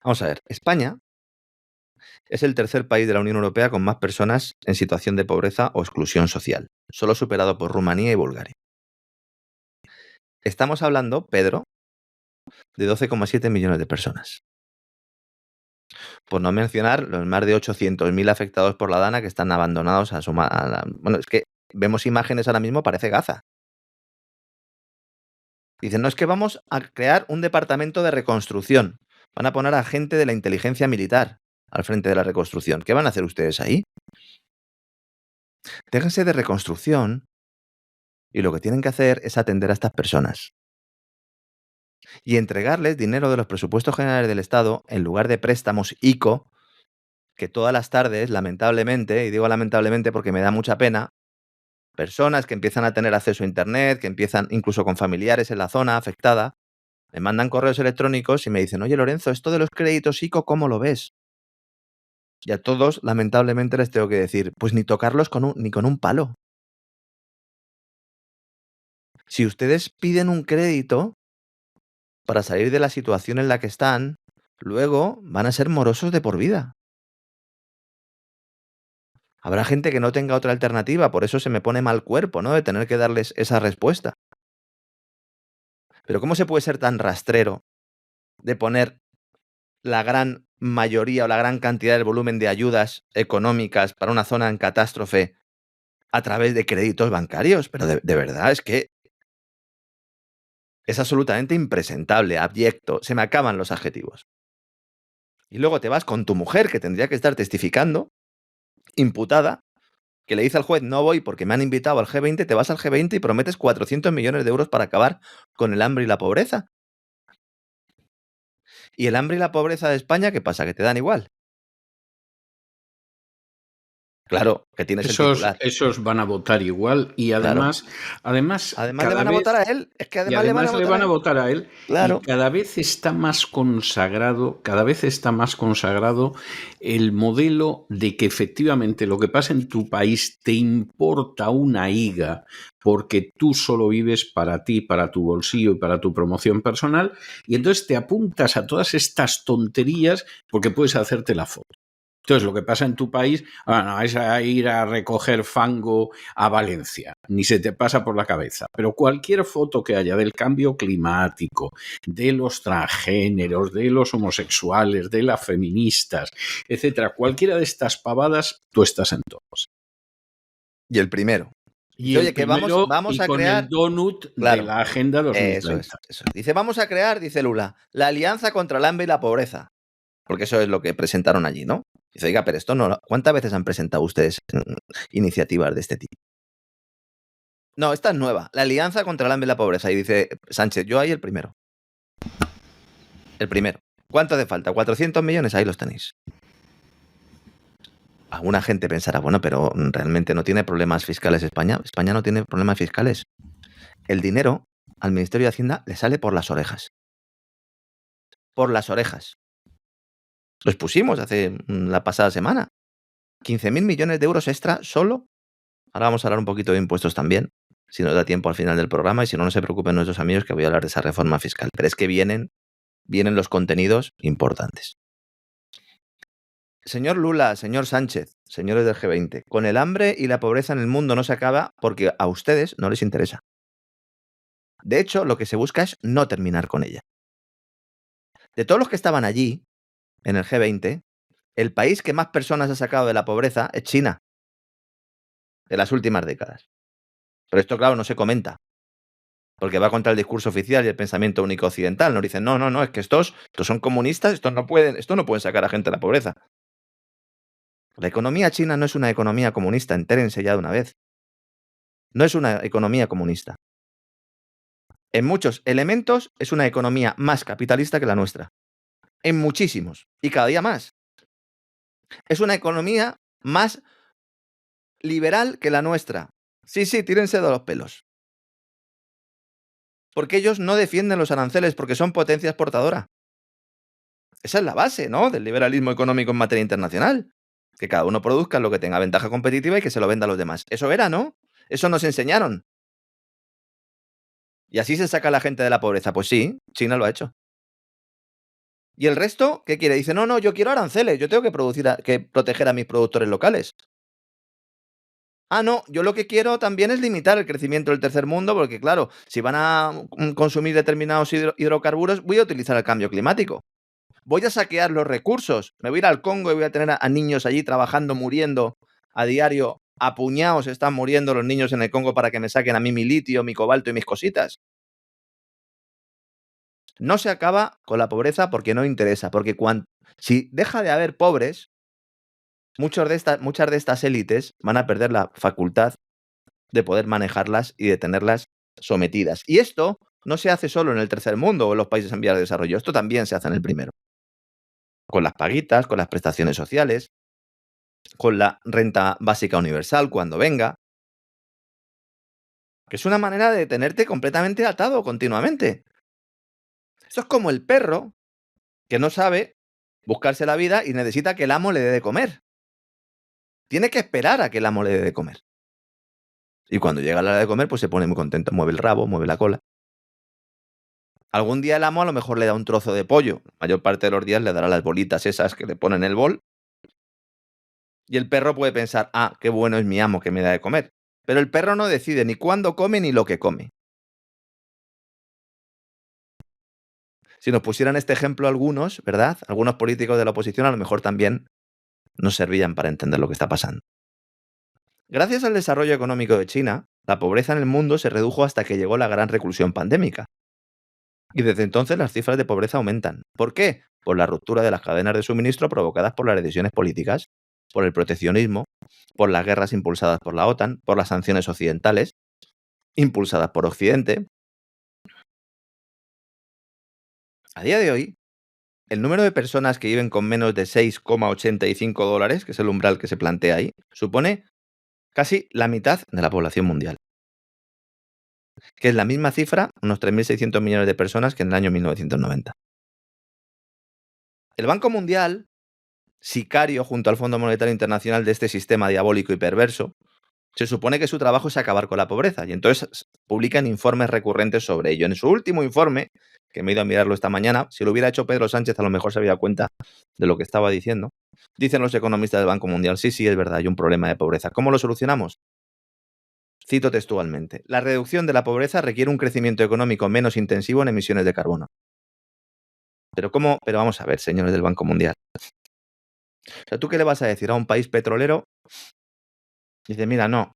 Vamos a ver, España es el tercer país de la Unión Europea con más personas en situación de pobreza o exclusión social, solo superado por Rumanía y Bulgaria. Estamos hablando, Pedro, de 12,7 millones de personas. Por no mencionar los más de 800.000 afectados por la DANA que están abandonados a su... Bueno, es que vemos imágenes ahora mismo, parece Gaza. Dicen, no, es que vamos a crear un departamento de reconstrucción. Van a poner a gente de la inteligencia militar al frente de la reconstrucción. ¿Qué van a hacer ustedes ahí? Déjense de reconstrucción y lo que tienen que hacer es atender a estas personas. Y entregarles dinero de los presupuestos generales del Estado en lugar de préstamos ICO, que todas las tardes, lamentablemente, y digo lamentablemente porque me da mucha pena, personas que empiezan a tener acceso a Internet, que empiezan incluso con familiares en la zona afectada, me mandan correos electrónicos y me dicen, oye Lorenzo, esto de los créditos ICO, ¿cómo lo ves? Y a todos, lamentablemente, les tengo que decir, pues ni tocarlos ni con un palo. Si ustedes piden un crédito para salir de la situación en la que están, luego van a ser morosos de por vida. Habrá gente que no tenga otra alternativa, por eso se me pone mal cuerpo, ¿no? De tener que darles esa respuesta. Pero ¿cómo se puede ser tan rastrero de poner la gran mayoría o la gran cantidad del volumen de ayudas económicas para una zona en catástrofe a través de créditos bancarios? Pero de verdad, es que es absolutamente impresentable, abyecto. Se me acaban los adjetivos. Y luego te vas con tu mujer, que tendría que estar testificando, imputada, que le dice al juez, no voy porque me han invitado al G20, te vas al G20 y prometes 400 millones de euros para acabar con el hambre y la pobreza. ¿Y el hambre y la pobreza de España qué pasa? ¿Que te dan igual? Claro, que tienes el titular. Esos van a votar igual y además le cada van a vez, votar a él. Es que y además le van a además le votar van a a él. votar a él Claro. y cada vez está más consagrado el modelo de que efectivamente lo que pasa en tu país te importa una higa porque tú solo vives para ti, para tu bolsillo y para tu promoción personal, y entonces te apuntas a todas estas tonterías porque puedes hacerte la foto. Entonces, lo que pasa en tu país, no es a ir a recoger fango a Valencia, ni se te pasa por la cabeza. Pero cualquier foto que haya del cambio climático, de los transgéneros, de los homosexuales, de las feministas, etcétera, cualquiera de estas pavadas, tú estás en todos. Y el primero. Y Oye, el que primero, vamos a con crear el donut Claro. de la Agenda 2030. Eso es. Dice, vamos a crear, dice Lula, la Alianza contra el Hambre y la Pobreza. Porque eso es lo que presentaron allí, ¿no? Dice, oiga, pero esto no... ¿Cuántas veces han presentado ustedes iniciativas de este tipo? No, esta es nueva. La Alianza contra el Hambre y la Pobreza. Y dice Sánchez, yo ahí el primero. El primero. ¿Cuánto hace falta? 400 millones, ahí los tenéis. Alguna gente pensará, bueno, pero realmente no tiene problemas fiscales España. España no tiene problemas fiscales. El dinero al Ministerio de Hacienda le sale por las orejas. Por las orejas. Los pusimos hace la pasada semana. 15.000 millones de euros extra solo. Ahora vamos a hablar un poquito de impuestos también, si nos da tiempo al final del programa, y si no, no se preocupen nuestros amigos que voy a hablar de esa reforma fiscal. Pero es que vienen los contenidos importantes. Señor Lula, señor Sánchez, señores del G20, con el hambre y la pobreza en el mundo no se acaba porque a ustedes no les interesa. De hecho, lo que se busca es no terminar con ella. De todos los que estaban allí, en el G20, el país que más personas ha sacado de la pobreza es China, de las últimas décadas. Pero esto, claro, no se comenta, porque va contra el discurso oficial y el pensamiento único occidental. Nos dicen, no, es que estos son comunistas, esto no pueden sacar a gente de la pobreza. La economía china no es una economía comunista, entérense ya de una vez. No es una economía comunista. En muchos elementos es una economía más capitalista que la nuestra. En muchísimos. Y cada día más. Es una economía más liberal que la nuestra. Sí, tírense de los pelos. Porque ellos no defienden los aranceles porque son potencia exportadora. Esa es la base, ¿no?, del liberalismo económico en materia internacional. Que cada uno produzca lo que tenga ventaja competitiva y que se lo venda a los demás. Eso era, ¿no? Eso nos enseñaron. Y así se saca a la gente de la pobreza. Pues sí, China lo ha hecho. ¿Y el resto qué quiere? Dice, no, yo quiero aranceles, yo tengo que proteger a mis productores locales. No, yo lo que quiero también es limitar el crecimiento del tercer mundo, porque claro, si van a consumir determinados hidrocarburos, voy a utilizar el cambio climático. Voy a saquear los recursos. Me voy a ir al Congo y voy a tener a niños allí trabajando, muriendo a diario. A puñados están muriendo los niños en el Congo para que me saquen a mí mi litio, mi cobalto y mis cositas. No se acaba con la pobreza porque no interesa, porque si deja de haber pobres, muchas de estas élites van a perder la facultad de poder manejarlas y de tenerlas sometidas. Y esto no se hace solo en el tercer mundo o en los países en vías de desarrollo, esto también se hace en el primero. Con las paguitas, con las prestaciones sociales, con la renta básica universal cuando venga, que es una manera de tenerte completamente atado continuamente. Esto es como el perro que no sabe buscarse la vida y necesita que el amo le dé de comer. Tiene que esperar a que el amo le dé de comer. Y cuando llega la hora de comer, pues se pone muy contento, mueve el rabo, mueve la cola. Algún día el amo a lo mejor le da un trozo de pollo. La mayor parte de los días le dará las bolitas esas que le ponen en el bol. Y el perro puede pensar, qué bueno es mi amo que me da de comer. Pero el perro no decide ni cuándo come ni lo que come. Si nos pusieran este ejemplo algunos, ¿verdad? Algunos políticos de la oposición a lo mejor también nos servían para entender lo que está pasando. Gracias al desarrollo económico de China, la pobreza en el mundo se redujo hasta que llegó la gran reclusión pandémica. Y desde entonces las cifras de pobreza aumentan. ¿Por qué? Por la ruptura de las cadenas de suministro provocadas por las decisiones políticas, por el proteccionismo, por las guerras impulsadas por la OTAN, por las sanciones occidentales, impulsadas por Occidente. A día de hoy, el número de personas que viven con menos de 6,85 dólares, que es el umbral que se plantea ahí, supone casi la mitad de la población mundial, que es la misma cifra, unos 3.600 millones de personas, que en el año 1990. El Banco Mundial, sicario junto al Fondo Monetario Internacional de este sistema diabólico y perverso, se supone que su trabajo es acabar con la pobreza y entonces publican informes recurrentes sobre ello. En su último informe, que me he ido a mirarlo esta mañana, si lo hubiera hecho Pedro Sánchez a lo mejor se había dado cuenta de lo que estaba diciendo, dicen los economistas del Banco Mundial, sí, es verdad, hay un problema de pobreza. ¿Cómo lo solucionamos? Cito textualmente, la reducción de la pobreza requiere un crecimiento económico menos intensivo en emisiones de carbono. Pero ¿cómo? Pero vamos a ver, señores del Banco Mundial. O sea, ¿tú qué le vas a decir a un país petrolero? Dice, mira, no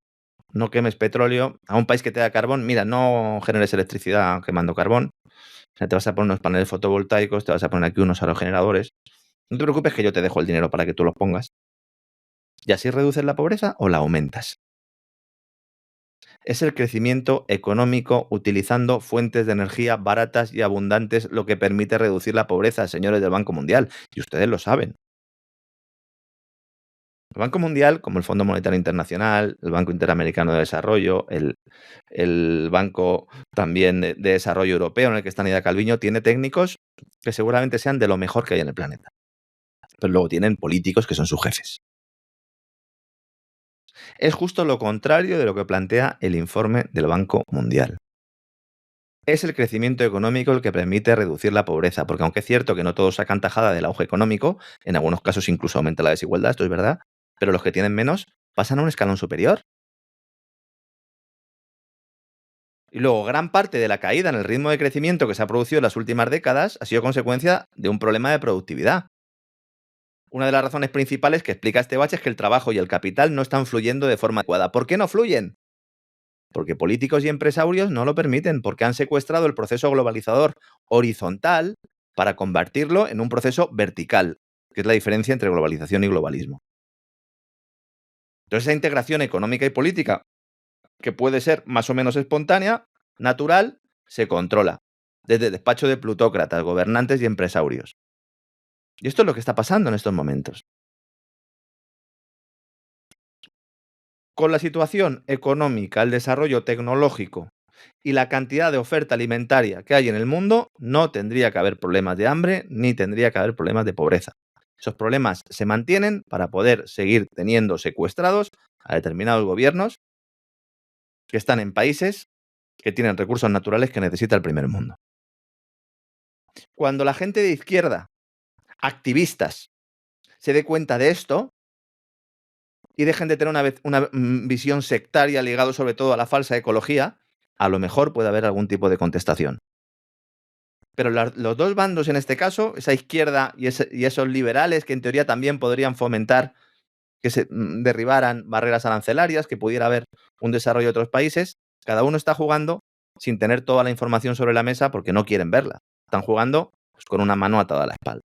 quemes petróleo. A un país que te da carbón, mira, no generes electricidad quemando carbón. O sea, te vas a poner unos paneles fotovoltaicos, te vas a poner aquí unos aerogeneradores. No te preocupes que yo te dejo el dinero para que tú los pongas. ¿Y así reduces la pobreza o la aumentas? Es el crecimiento económico utilizando fuentes de energía baratas y abundantes lo que permite reducir la pobreza, señores del Banco Mundial. Y ustedes lo saben. El Banco Mundial, como el Fondo Monetario Internacional, el Banco Interamericano de Desarrollo, el Banco también de Desarrollo Europeo, en el que está Nadia Calviño, tiene técnicos que seguramente sean de lo mejor que hay en el planeta. Pero luego tienen políticos que son sus jefes. Es justo lo contrario de lo que plantea el informe del Banco Mundial. Es el crecimiento económico el que permite reducir la pobreza, porque aunque es cierto que no todos sacan tajada del auge económico, en algunos casos incluso aumenta la desigualdad, esto es verdad, pero los que tienen menos pasan a un escalón superior. Y luego, gran parte de la caída en el ritmo de crecimiento que se ha producido en las últimas décadas ha sido consecuencia de un problema de productividad. Una de las razones principales que explica este bache es que el trabajo y el capital no están fluyendo de forma adecuada. ¿Por qué no fluyen? Porque políticos y empresarios no lo permiten, porque han secuestrado el proceso globalizador horizontal para convertirlo en un proceso vertical, que es la diferencia entre globalización y globalismo. Entonces, esa integración económica y política, que puede ser más o menos espontánea, natural, se controla desde el despacho de plutócratas, gobernantes y empresarios. Y esto es lo que está pasando en estos momentos. Con la situación económica, el desarrollo tecnológico y la cantidad de oferta alimentaria que hay en el mundo, no tendría que haber problemas de hambre ni tendría que haber problemas de pobreza. Esos problemas se mantienen para poder seguir teniendo secuestrados a determinados gobiernos que están en países que tienen recursos naturales que necesita el primer mundo. Cuando la gente de izquierda, activistas, se dé cuenta de esto y dejen de tener una visión sectaria ligado sobre todo a la falsa ecología, a lo mejor puede haber algún tipo de contestación. Pero los dos bandos en este caso, esa izquierda y esos liberales que en teoría también podrían fomentar que se derribaran barreras arancelarias, que pudiera haber un desarrollo de otros países, cada uno está jugando sin tener toda la información sobre la mesa porque no quieren verla. Están jugando pues, con una mano atada a la espalda.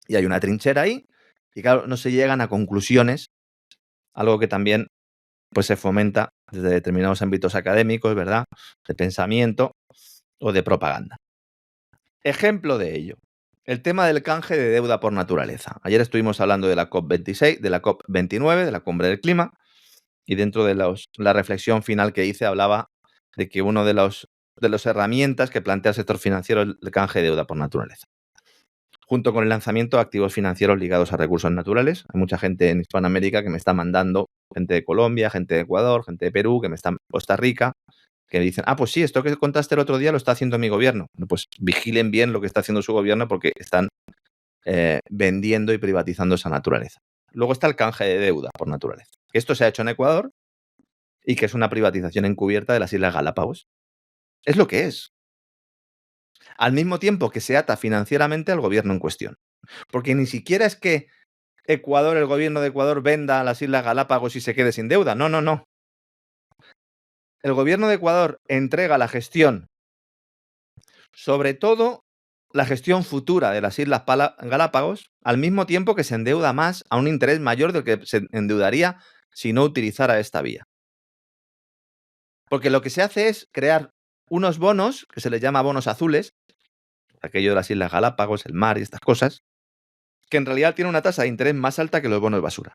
Y hay una trinchera ahí y claro, no se llegan a conclusiones, algo que también pues, se fomenta desde determinados ámbitos académicos, ¿verdad? De pensamiento o de propaganda. Ejemplo de ello, el tema del canje de deuda por naturaleza. Ayer estuvimos hablando de la COP26, de la COP29, de la Cumbre del Clima, y dentro de la reflexión final que hice hablaba de que uno de las herramientas que plantea el sector financiero es el canje de deuda por naturaleza. Junto con el lanzamiento de activos financieros ligados a recursos naturales. Hay mucha gente en Hispanoamérica que me está mandando, gente de Colombia, gente de Ecuador, gente de Perú, que me está en Costa Rica, que dicen, pues sí, esto que contaste el otro día lo está haciendo mi gobierno. Pues vigilen bien lo que está haciendo su gobierno porque están vendiendo y privatizando esa naturaleza. Luego está el canje de deuda por naturaleza. Esto se ha hecho en Ecuador y que es una privatización encubierta de las Islas Galápagos. Es lo que es. Al mismo tiempo que se ata financieramente al gobierno en cuestión. Porque ni siquiera es que Ecuador, el gobierno de Ecuador, venda a las Islas Galápagos y se quede sin deuda. No. El gobierno de Ecuador entrega la gestión sobre todo la gestión futura de las Islas Galápagos, al mismo tiempo que se endeuda más a un interés mayor del que se endeudaría si no utilizara esta vía. Porque lo que se hace es crear unos bonos, que se les llama bonos azules, aquello de las Islas Galápagos, el mar y estas cosas, que en realidad tienen una tasa de interés más alta que los bonos basura.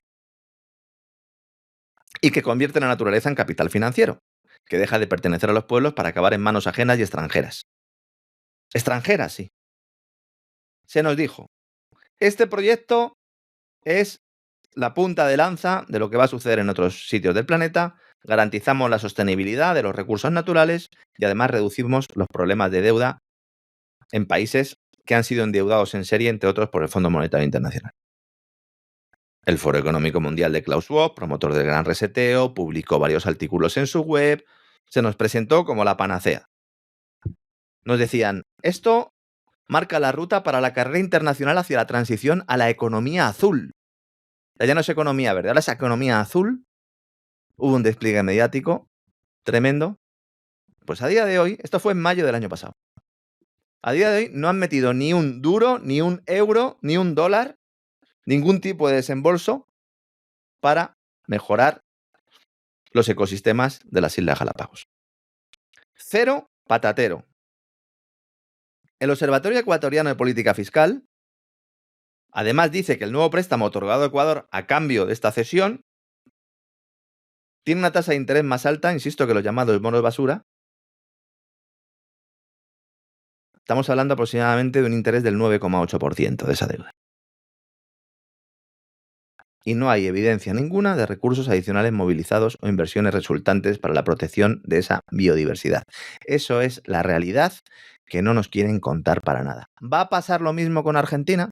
Y que convierten la naturaleza en capital financiero, que deja de pertenecer a los pueblos para acabar en manos ajenas y extranjeras. Extranjeras, sí. Se nos dijo, este proyecto es la punta de lanza de lo que va a suceder en otros sitios del planeta, garantizamos la sostenibilidad de los recursos naturales y además reducimos los problemas de deuda en países que han sido endeudados en serie, entre otros, por el Fondo Monetario Internacional. El Foro Económico Mundial de Klaus Schwab, promotor del Gran Reseteo, publicó varios artículos en su web, se nos presentó como la panacea. Nos decían, esto marca la ruta para la carrera internacional hacia la transición a la economía azul. Ya no es economía verde, ahora es economía azul. Hubo un despliegue mediático tremendo. Pues a día de hoy, esto fue en mayo del año pasado, a día de hoy no han metido ni un duro, ni un euro, ni un dólar, ningún tipo de desembolso para mejorar los ecosistemas de las Islas Galápagos. Cero patatero. El Observatorio Ecuatoriano de Política Fiscal además dice que el nuevo préstamo otorgado a Ecuador a cambio de esta cesión tiene una tasa de interés más alta, insisto, que los llamados bonos basura. Estamos hablando aproximadamente de un interés del 9,8% de esa deuda. Y no hay evidencia ninguna de recursos adicionales movilizados o inversiones resultantes para la protección de esa biodiversidad. Eso es la realidad que no nos quieren contar para nada. ¿Va a pasar lo mismo con Argentina?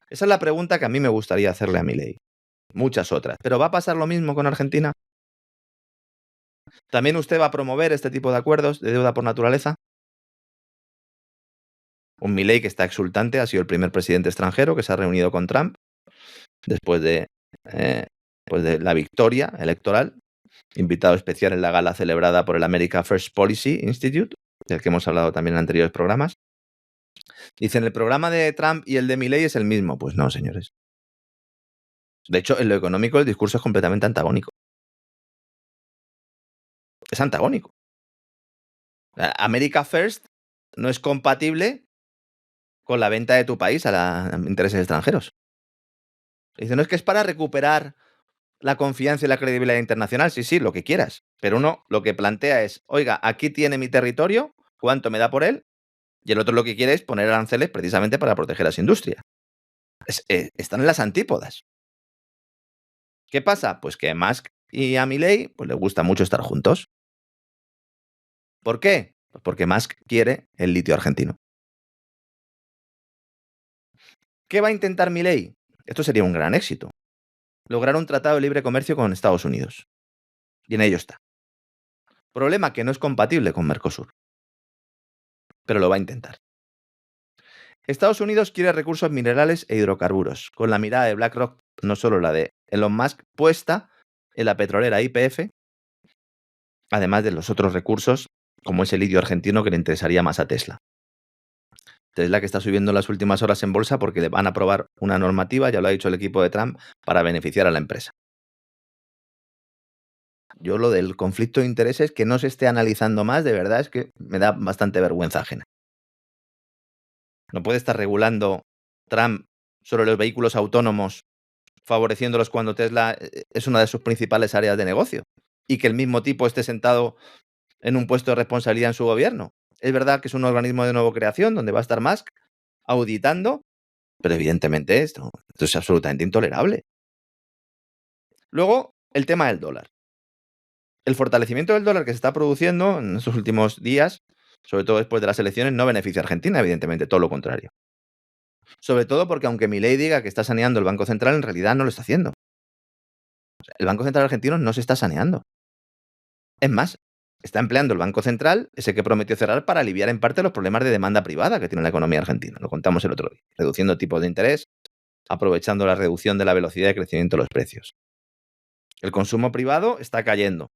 Esa es la pregunta que a mí me gustaría hacerle a Milei. Muchas otras. ¿Pero va a pasar lo mismo con Argentina? ¿También usted va a promover este tipo de acuerdos de deuda por naturaleza? Un Milei que está exultante, ha sido el primer presidente extranjero que se ha reunido con Trump después de la victoria electoral, invitado especial en la gala celebrada por el America First Policy Institute, del que hemos hablado también en anteriores programas. Dicen, el programa de Trump y el de Milei es el mismo. Pues no, señores. De hecho, en lo económico el discurso es completamente antagónico. Es antagónico. America First no es compatible con la venta de tu país a intereses extranjeros. Dice, no, es que es para recuperar la confianza y la credibilidad internacional. Sí, lo que quieras. Pero uno lo que plantea es, oiga, aquí tiene mi territorio, ¿cuánto me da por él? Y el otro lo que quiere es poner aranceles precisamente para proteger a su industria. Están en las antípodas. ¿Qué pasa? Pues que a Musk y a Milei pues les gusta mucho estar juntos. ¿Por qué? Pues porque Musk quiere el litio argentino. ¿Qué va a intentar Milei? Esto sería un gran éxito. Lograr un tratado de libre comercio con Estados Unidos. Y en ello está. Problema que no es compatible con Mercosur. Pero lo va a intentar. Estados Unidos quiere recursos minerales e hidrocarburos, con la mirada de BlackRock, no solo la de Elon Musk, puesta en la petrolera YPF, además de los otros recursos, como es el litio argentino, que le interesaría más a Tesla. Tesla que está subiendo en las últimas horas en bolsa porque le van a aprobar una normativa, ya lo ha dicho el equipo de Trump, para beneficiar a la empresa. Yo lo del conflicto de intereses, que no se esté analizando más, de verdad es que me da bastante vergüenza ajena. No puede estar regulando Trump sobre los vehículos autónomos, favoreciéndolos cuando Tesla es una de sus principales áreas de negocio, y que el mismo tipo esté sentado en un puesto de responsabilidad en su gobierno. Es verdad que es un organismo de nueva creación donde va a estar Musk auditando, pero evidentemente esto es absolutamente intolerable. Luego, el tema del dólar. El fortalecimiento del dólar que se está produciendo en estos últimos días, sobre todo después de las elecciones, no beneficia a Argentina, evidentemente, todo lo contrario. Sobre todo porque aunque Milei diga que está saneando el Banco Central, en realidad no lo está haciendo. O sea, el Banco Central argentino no se está saneando. Es más, está empleando el Banco Central, ese que prometió cerrar, para aliviar en parte los problemas de demanda privada que tiene la economía argentina. Lo contamos el otro día. Reduciendo tipos de interés, aprovechando la reducción de la velocidad de crecimiento de los precios. El consumo privado está cayendo.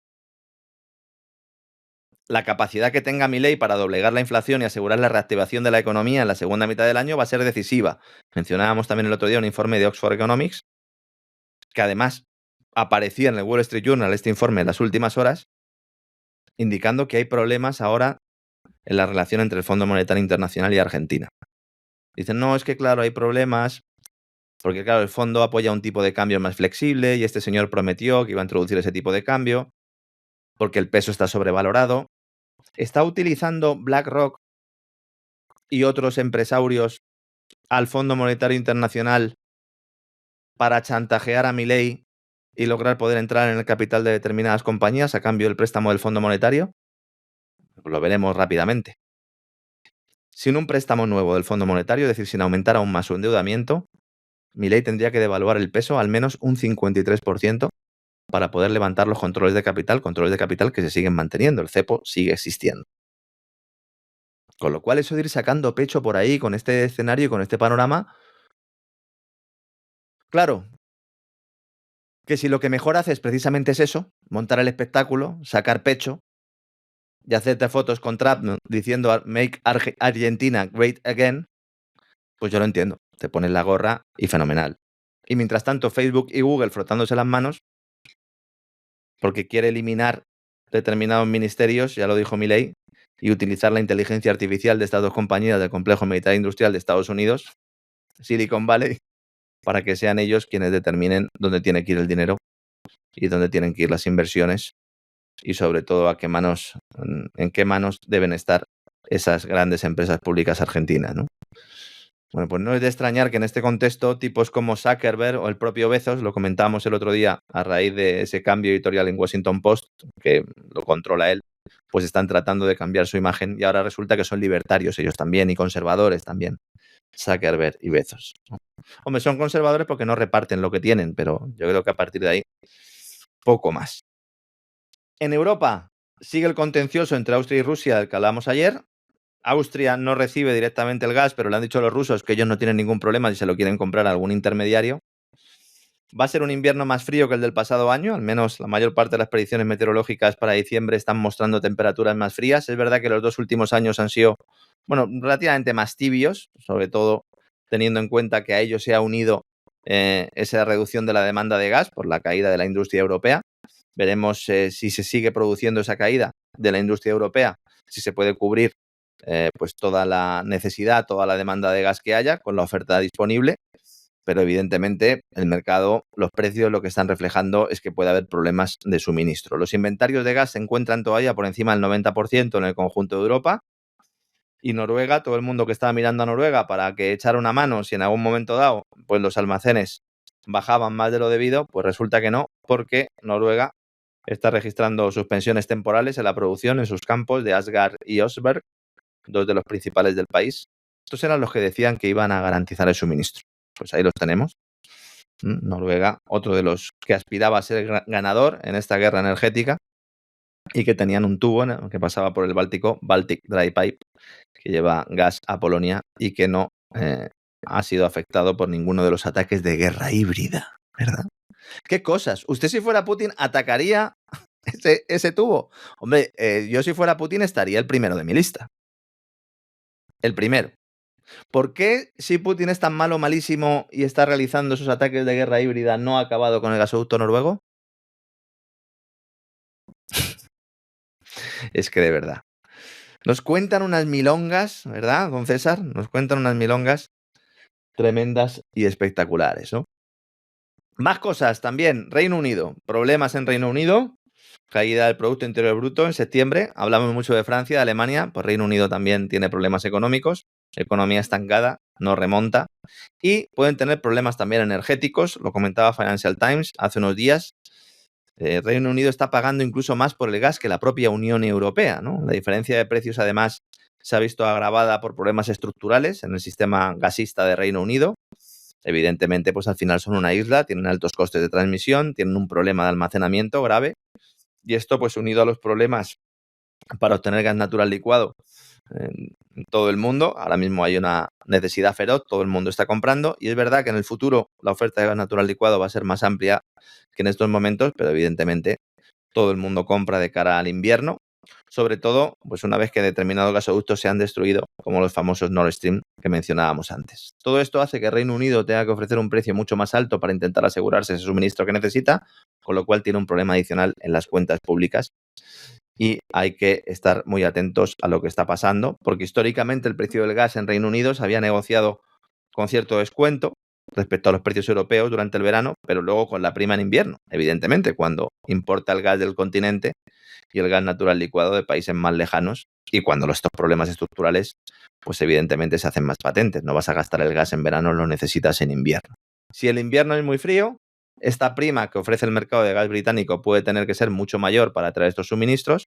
la capacidad que tenga Milei para doblegar la inflación y asegurar la reactivación de la economía en la segunda mitad del año va a ser decisiva. Mencionábamos también el otro día un informe de Oxford Economics, que además aparecía en el Wall Street Journal este informe en las últimas horas, indicando que hay problemas ahora en la relación entre el Fondo Monetario Internacional y Argentina. Dicen, no, es que claro, hay problemas, porque claro, el fondo apoya un tipo de cambio más flexible y este señor prometió que iba a introducir ese tipo de cambio, porque el peso está sobrevalorado. Está utilizando BlackRock y otros empresarios al Fondo Monetario Internacional para chantajear a Milei y lograr poder entrar en el capital de determinadas compañías a cambio del préstamo del Fondo Monetario. Pues lo veremos rápidamente. Sin un préstamo nuevo del Fondo Monetario, es decir, sin aumentar aún más su endeudamiento, Milei tendría que devaluar el peso al menos un 53% para poder levantar los controles de capital que se siguen manteniendo. El cepo sigue existiendo. Con lo cual, eso de ir sacando pecho por ahí con este escenario y con este panorama, claro, que si lo que mejor haces precisamente es eso, montar el espectáculo, sacar pecho y hacerte fotos con Trump diciendo Make Argentina Great Again, pues yo lo entiendo. Te pones la gorra y fenomenal. Y mientras tanto, Facebook y Google frotándose las manos porque quiere eliminar determinados ministerios, ya lo dijo Milei, y utilizar la inteligencia artificial de estas dos compañías del complejo militar industrial de Estados Unidos, Silicon Valley, para que sean ellos quienes determinen dónde tiene que ir el dinero y dónde tienen que ir las inversiones y sobre todo en qué manos deben estar esas grandes empresas públicas argentinas, ¿no? Bueno, pues no es de extrañar que en este contexto tipos como Zuckerberg o el propio Bezos, lo comentábamos el otro día a raíz de ese cambio editorial en Washington Post, que lo controla él, pues están tratando de cambiar su imagen y ahora resulta que son libertarios ellos también y conservadores también, Zuckerberg y Bezos, ¿no? Hombre, son conservadores porque no reparten lo que tienen, pero yo creo que a partir de ahí, poco más. En Europa sigue el contencioso entre Austria y Rusia del que hablábamos ayer. Austria no recibe directamente el gas, pero le han dicho a los rusos que ellos no tienen ningún problema si se lo quieren comprar a algún intermediario. Va a ser un invierno más frío que el del pasado año, al menos la mayor parte de las predicciones meteorológicas para diciembre están mostrando temperaturas más frías. Es verdad que los 2 últimos años han sido, relativamente más tibios, sobre todo teniendo en cuenta que a ello se ha unido esa reducción de la demanda de gas por la caída de la industria europea. Veremos si se sigue produciendo esa caída de la industria europea, si se puede cubrir pues toda la necesidad, toda la demanda de gas que haya con la oferta disponible, pero evidentemente el mercado, los precios lo que están reflejando es que puede haber problemas de suministro. Los inventarios de gas se encuentran todavía por encima del 90% en el conjunto de Europa y Noruega, todo el mundo que estaba mirando a Noruega para que echara una mano si en algún momento dado pues los almacenes bajaban más de lo debido, pues resulta que no, porque Noruega está registrando suspensiones temporales en la producción en sus campos de Asgard y Oseberg, 2 de los principales del país. Estos eran los que decían que iban a garantizar el suministro. Pues ahí los tenemos. Noruega, otro de los que aspiraba a ser ganador en esta guerra energética y que tenían un tubo que pasaba por el Báltico, Baltic Dry Pipe, que lleva gas a Polonia y que no ha sido afectado por ninguno de los ataques de guerra híbrida, ¿verdad? ¿Qué cosas? ¿Usted si fuera Putin atacaría ese tubo? Hombre, yo si fuera Putin estaría el primero de mi lista. El primero. ¿Por qué si Putin es tan malo, malísimo y está realizando esos ataques de guerra híbrida no ha acabado con el gasoducto noruego? Es que de verdad. Nos cuentan unas milongas, ¿verdad, don César? Nos cuentan unas milongas tremendas y espectaculares, ¿no? Más cosas también. Reino Unido. Problemas en Reino Unido. Caída del Producto Interior Bruto en septiembre. Hablamos mucho de Francia, de Alemania. Pues Reino Unido también tiene problemas económicos. Economía estancada, no remonta. Y pueden tener problemas también energéticos. Lo comentaba Financial Times hace unos días. Reino Unido está pagando incluso más por el gas que la propia Unión Europea, ¿no? La diferencia de precios, además, se ha visto agravada por problemas estructurales en el sistema gasista de Reino Unido. Evidentemente, pues al final son una isla, tienen altos costes de transmisión, tienen un problema de almacenamiento grave y esto pues unido a los problemas para obtener gas natural licuado en todo el mundo. Ahora mismo hay una necesidad feroz, todo el mundo está comprando y es verdad que en el futuro la oferta de gas natural licuado va a ser más amplia que en estos momentos, pero evidentemente todo el mundo compra de cara al invierno sobre todo pues una vez que determinados gasoductos se han destruido, como los famosos Nord Stream que mencionábamos antes. Todo esto hace que Reino Unido tenga que ofrecer un precio mucho más alto para intentar asegurarse ese suministro que necesita, con lo cual tiene un problema adicional en las cuentas públicas. Y hay que estar muy atentos a lo que está pasando, porque históricamente el precio del gas en Reino Unido se había negociado con cierto descuento respecto a los precios europeos durante el verano, pero luego con la prima en invierno, evidentemente, cuando importa el gas del continente y el gas natural licuado de países más lejanos, y cuando estos problemas estructurales, pues evidentemente se hacen más patentes. No vas a gastar el gas en verano, lo necesitas en invierno. Si el invierno es muy frío, esta prima que ofrece el mercado de gas británico puede tener que ser mucho mayor para traer estos suministros.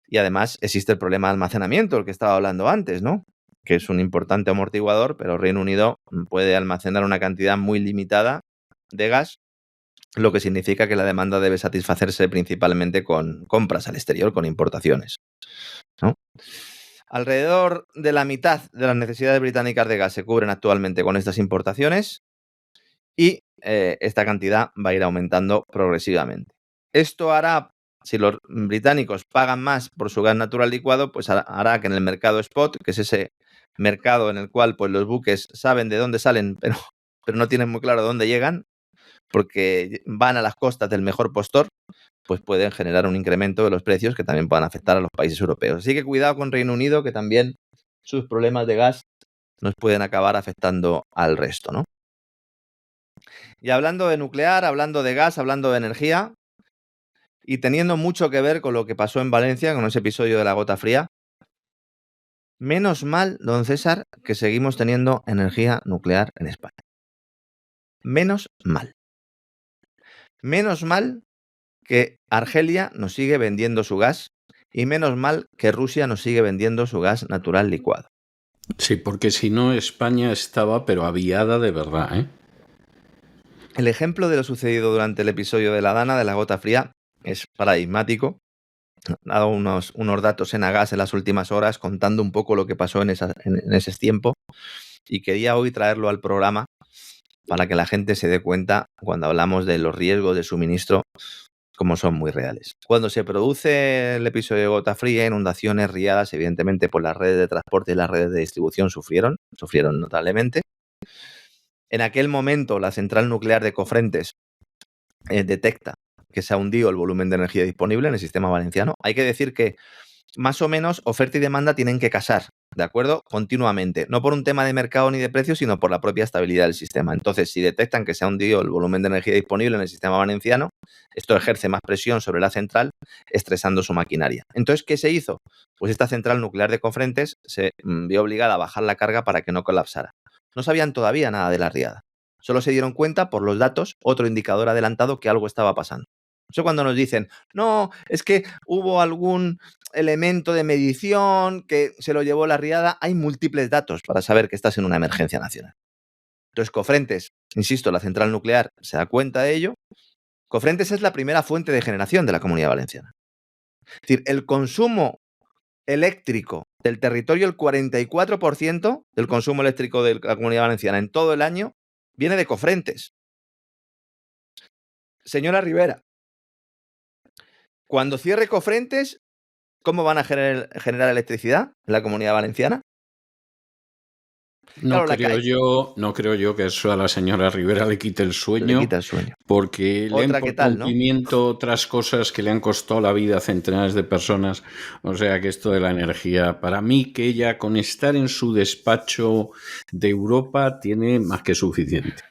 Y además existe el problema de almacenamiento, el que estaba hablando antes, ¿no? Que es un importante amortiguador, pero Reino Unido puede almacenar una cantidad muy limitada de gas, lo que significa que la demanda debe satisfacerse principalmente con compras al exterior, con importaciones, ¿no? Alrededor de la mitad de las necesidades británicas de gas se cubren actualmente con estas importaciones y esta cantidad va a ir aumentando progresivamente. Esto hará, si los británicos pagan más por su gas natural licuado, pues hará que en el mercado spot, que es ese mercado en el cual pues, los buques saben de dónde salen, pero no tienen muy claro dónde llegan, porque van a las costas del mejor postor, pues pueden generar un incremento de los precios que también puedan afectar a los países europeos. Así que cuidado con Reino Unido, que también sus problemas de gas nos pueden acabar afectando al resto, ¿no? Y hablando de nuclear, hablando de gas, hablando de energía, y teniendo mucho que ver con lo que pasó en Valencia, con ese episodio de la gota fría, menos mal, don César, que seguimos teniendo energía nuclear en España. Menos mal. Menos mal que Argelia nos sigue vendiendo su gas y menos mal que Rusia nos sigue vendiendo su gas natural licuado. Sí, porque si no, España estaba pero aviada de verdad, ¿eh? El ejemplo de lo sucedido durante el episodio de la Dana, de la gota fría, es paradigmático. Ha dado unos datos en Agas en las últimas horas contando un poco lo que pasó en ese tiempo y quería hoy traerlo al programa para que la gente se dé cuenta cuando hablamos de los riesgos de suministro como son muy reales. Cuando se produce el episodio de gota fría, inundaciones, riadas, evidentemente por las redes de transporte y las redes de distribución sufrieron notablemente. En aquel momento la central nuclear de Cofrentes detecta que se ha hundido el volumen de energía disponible en el sistema valenciano. Hay que decir que más o menos oferta y demanda tienen que casar, ¿de acuerdo? Continuamente, no por un tema de mercado ni de precios, sino por la propia estabilidad del sistema. Entonces, si detectan que se ha hundido el volumen de energía disponible en el sistema valenciano, esto ejerce más presión sobre la central, estresando su maquinaria. Entonces, ¿qué se hizo? Pues esta central nuclear de Cofrentes se vio obligada a bajar la carga para que no colapsara. No sabían todavía nada de la riada. Solo se dieron cuenta por los datos, otro indicador adelantado que algo estaba pasando. Eso cuando nos dicen, no, es que hubo algún elemento de medición que se lo llevó la riada, hay múltiples datos para saber que estás en una emergencia nacional. Entonces, Cofrentes, insisto, la central nuclear se da cuenta de ello. Cofrentes es la primera fuente de generación de la Comunidad Valenciana. Es decir, el consumo eléctrico del territorio, el 44% del consumo eléctrico de la Comunidad Valenciana en todo el año, viene de Cofrentes. Señora Rivera, cuando cierre Cofrentes, ¿cómo van a generar electricidad en la Comunidad Valenciana? No, Claro, no creo yo que eso a la señora Rivera le quite el sueño. Le quita el sueño. Porque le Otra han que puesto tal, ¿no? cumplimiento otras cosas que le han costado la vida a centenares de personas. O sea que esto de la energía, para mí que ella con estar en su despacho de Europa tiene más que suficiente.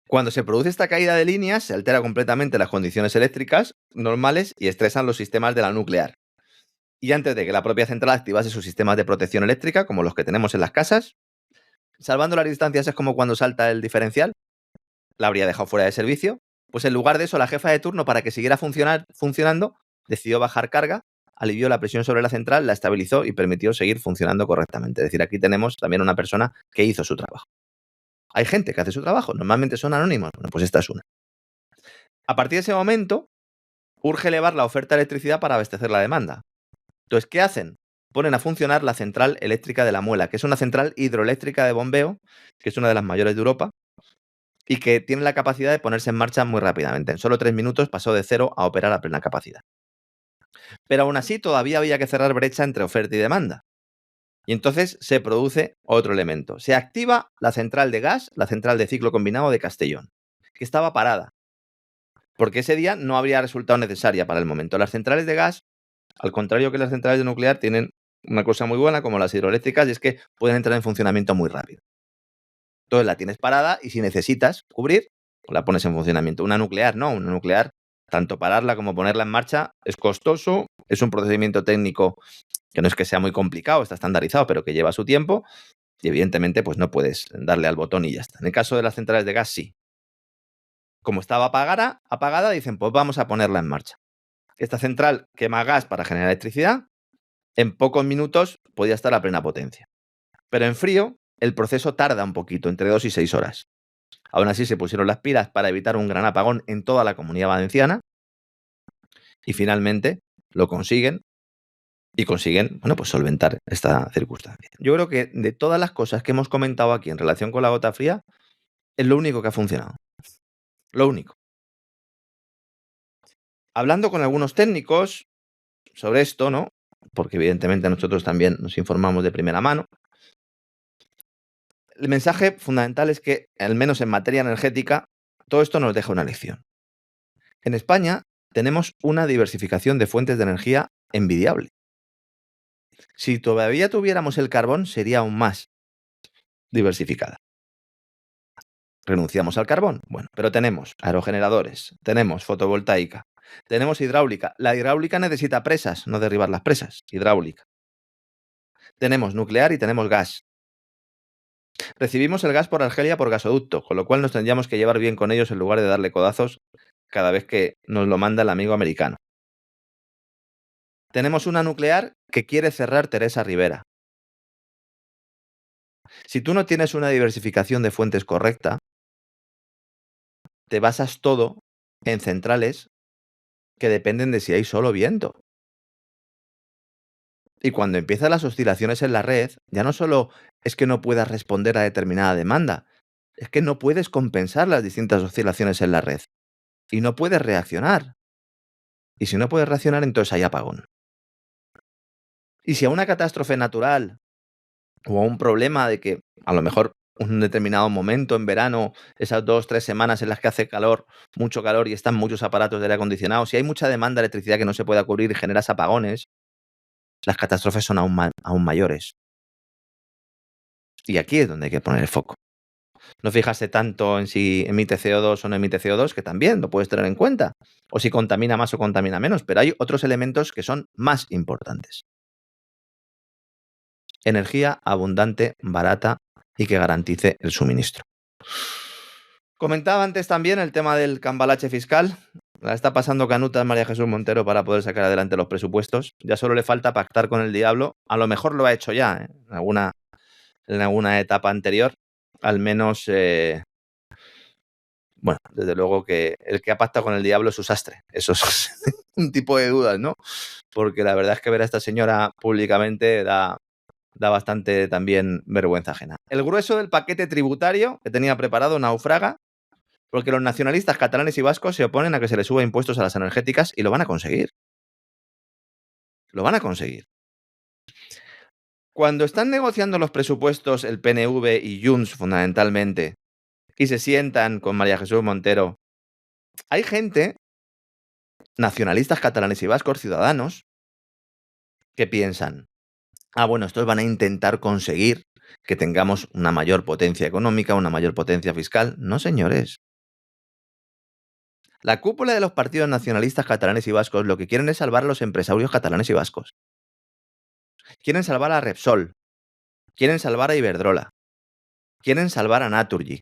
Cuando se produce esta caída de líneas, se altera completamente las condiciones eléctricas normales y estresan los sistemas de la nuclear. Y antes de que la propia central activase sus sistemas de protección eléctrica, como los que tenemos en las casas, salvando las distancias es como cuando salta el diferencial, la habría dejado fuera de servicio, pues en lugar de eso la jefa de turno, para que siguiera funcionando, decidió bajar carga, alivió la presión sobre la central, la estabilizó y permitió seguir funcionando correctamente. Es decir, aquí tenemos también una persona que hizo su trabajo. Hay gente que hace su trabajo, normalmente son anónimos. Bueno, pues esta es una. A partir de ese momento, urge elevar la oferta de electricidad para abastecer la demanda. Entonces, ¿qué hacen? Ponen a funcionar la central eléctrica de La Muela, que es una central hidroeléctrica de bombeo, que es una de las mayores de Europa, y que tiene la capacidad de ponerse en marcha muy rápidamente. En solo 3 minutos pasó de 0 a operar a plena capacidad. Pero aún así todavía había que cerrar brecha entre oferta y demanda. Y entonces se produce otro elemento. Se activa la central de gas, la central de ciclo combinado de Castellón, que estaba parada, porque ese día no habría resultado necesaria para el momento. Las centrales de gas, al contrario que las centrales de nuclear, tienen una cosa muy buena como las hidroeléctricas, y es que pueden entrar en funcionamiento muy rápido. Entonces la tienes parada y si necesitas cubrir, pues la pones en funcionamiento. Una nuclear no, una nuclear, tanto pararla como ponerla en marcha es costoso, es un procedimiento técnico que no es que sea muy complicado, está estandarizado, pero que lleva su tiempo y evidentemente pues no puedes darle al botón y ya está. En el caso de las centrales de gas sí. Como estaba apagada, dicen pues vamos a ponerla en marcha. Esta central quema gas para generar electricidad, en pocos minutos podía estar a plena potencia. Pero en frío el proceso tarda un poquito, entre 2 y 6 horas. Aún así se pusieron las pilas para evitar un gran apagón en toda la Comunidad Valenciana y finalmente lo consiguen y consiguen, bueno, pues solventar esta circunstancia. Yo creo que de todas las cosas que hemos comentado aquí en relación con la gota fría, es lo único que ha funcionado. Lo único. Hablando con algunos técnicos sobre esto, ¿no? Porque evidentemente nosotros también nos informamos de primera mano. El mensaje fundamental es que, al menos en materia energética, todo esto nos deja una lección. En España tenemos una diversificación de fuentes de energía envidiable. Si todavía tuviéramos el carbón, sería aún más diversificada. ¿Renunciamos al carbón? Bueno, pero tenemos aerogeneradores, tenemos fotovoltaica, tenemos hidráulica. La hidráulica necesita presas, no derribar las presas, hidráulica. Tenemos nuclear y tenemos gas. Recibimos el gas por Argelia por gasoducto, con lo cual nos tendríamos que llevar bien con ellos en lugar de darle codazos cada vez que nos lo manda el amigo americano. Tenemos una nuclear que quiere cerrar Teresa Rivera. Si tú no tienes una diversificación de fuentes correcta, te basas todo en centrales que dependen de si hay solo viento. Y cuando empiezan las oscilaciones en la red, ya no solo es que no puedas responder a determinada demanda, es que no puedes compensar las distintas oscilaciones en la red. Y no puedes reaccionar. Y si no puedes reaccionar, entonces hay apagón. Y si a una catástrofe natural o a un problema de que a lo mejor un determinado momento en verano, esas 2-3 semanas en las que hace calor, mucho calor y están muchos aparatos de aire acondicionado, si hay mucha demanda de electricidad que no se pueda cubrir y generas apagones, las catástrofes son aún mayores. Y aquí es donde hay que poner el foco. No fijarse tanto en si emite CO2 o no emite CO2, que también lo puedes tener en cuenta, o si contamina más o contamina menos, pero hay otros elementos que son más importantes. Energía abundante, barata y que garantice el suministro. Comentaba antes también el tema del cambalache fiscal. La está pasando canutas María Jesús Montero para poder sacar adelante los presupuestos. Ya solo le falta pactar con el diablo. A lo mejor lo ha hecho ya, en alguna etapa anterior. Al menos, bueno, desde luego que el que ha pactado con el diablo es su sastre. Eso es un tipo de dudas, ¿no? Porque la verdad es que ver a esta señora públicamente da bastante también vergüenza ajena. El grueso del paquete tributario que tenía preparado naufraga porque los nacionalistas catalanes y vascos se oponen a que se les suba impuestos a las energéticas y lo van a conseguir. Lo van a conseguir. Cuando están negociando los presupuestos el PNV y Junts fundamentalmente y se sientan con María Jesús Montero, hay gente, nacionalistas catalanes y vascos, ciudadanos, que piensan, bueno, estos van a intentar conseguir que tengamos una mayor potencia económica, una mayor potencia fiscal. No, señores. La cúpula de los partidos nacionalistas catalanes y vascos lo que quieren es salvar a los empresarios catalanes y vascos. Quieren salvar a Repsol. Quieren salvar a Iberdrola. Quieren salvar a Naturgy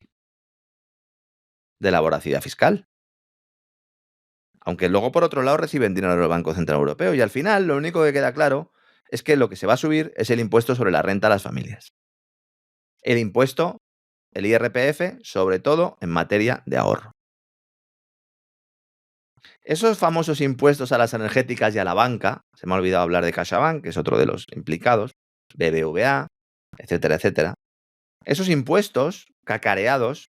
de la voracidad fiscal. Aunque luego, por otro lado, reciben dinero del Banco Central Europeo. Y al final, lo único que queda claro es que lo que se va a subir es el impuesto sobre la renta a las familias. El impuesto, el IRPF, sobre todo en materia de ahorro. Esos famosos impuestos a las energéticas y a la banca, se me ha olvidado hablar de CaixaBank, que es otro de los implicados, BBVA, etcétera, etcétera. Esos impuestos cacareados,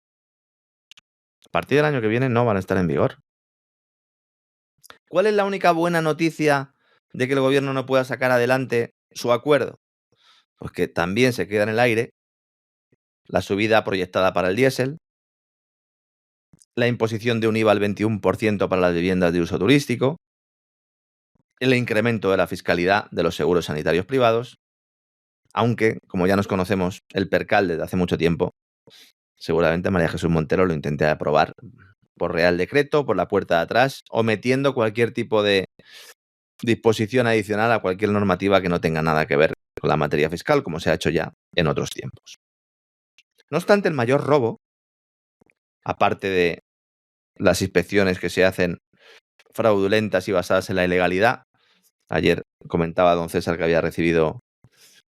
a partir del año que viene no van a estar en vigor. ¿Cuál es la única buena noticia de que el gobierno no pueda sacar adelante su acuerdo? Pues que también se queda en el aire la subida proyectada para el diésel, la imposición de un IVA al 21% para las viviendas de uso turístico, el incremento de la fiscalidad de los seguros sanitarios privados, aunque, como ya nos conocemos el percal desde hace mucho tiempo, seguramente María Jesús Montero lo intente aprobar por Real Decreto, por la puerta de atrás, o metiendo cualquier tipo de disposición adicional a cualquier normativa que no tenga nada que ver con la materia fiscal, como se ha hecho ya en otros tiempos. No obstante, el mayor robo, aparte de las inspecciones que se hacen fraudulentas y basadas en la ilegalidad, ayer comentaba don César que había recibido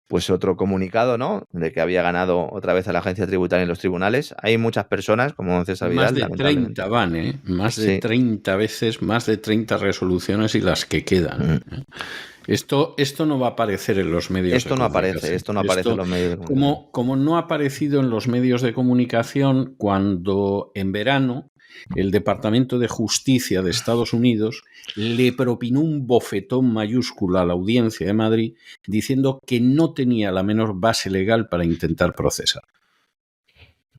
pues otro comunicado, ¿no?, de que había ganado otra vez a la agencia tributaria en los tribunales. Hay muchas personas, como don César Vidal, Más de 30 van, ¿eh? Más de Sí. 30 veces, más de 30 resoluciones y las que quedan. ¿eh? Esto no va a aparecer en los medios Esto de no aparece, comunicación. esto no aparece en los medios de comunicación. Como no ha aparecido en los medios de comunicación cuando en verano el Departamento de Justicia de Estados Unidos le propinó un bofetón mayúsculo a la Audiencia de Madrid diciendo que no tenía la menor base legal para intentar procesar.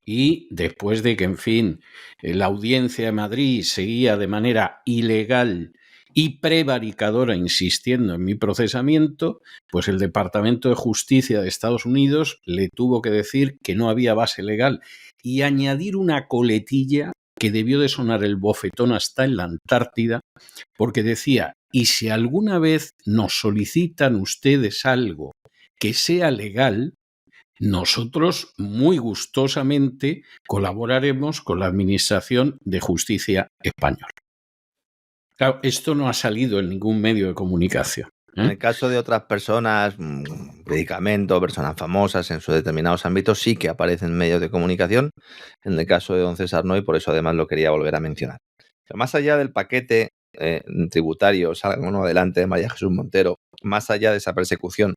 Y después de que, en fin, la Audiencia de Madrid seguía de manera ilegal y prevaricadora insistiendo en mi procesamiento, pues el Departamento de Justicia de Estados Unidos le tuvo que decir que no había base legal y añadir una coletilla que debió de sonar el bofetón hasta en la Antártida, porque decía, y si alguna vez nos solicitan ustedes algo que sea legal, nosotros muy gustosamente colaboraremos con la Administración de Justicia española. Claro, esto no ha salido en ningún medio de comunicación. En el caso de otras personas, medicamentos, personas famosas en sus determinados ámbitos, sí que aparecen en medios de comunicación. En el caso de don César no, y por eso además lo quería volver a mencionar. Pero más allá del paquete tributario, salga adelante de María Jesús Montero, más allá de esa persecución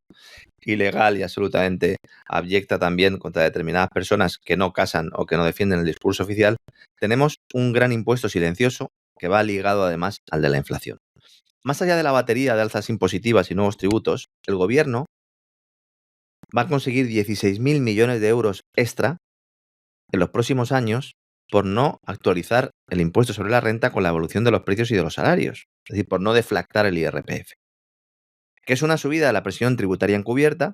ilegal y absolutamente abyecta también contra determinadas personas que no casan o que no defienden el discurso oficial, tenemos un gran impuesto silencioso que va ligado además al de la inflación. Más allá de la batería de alzas impositivas y nuevos tributos, el gobierno va a conseguir 16.000 millones de euros extra en los próximos años por no actualizar el impuesto sobre la renta con la evolución de los precios y de los salarios, es decir, por no deflactar el IRPF, que es una subida de la presión tributaria encubierta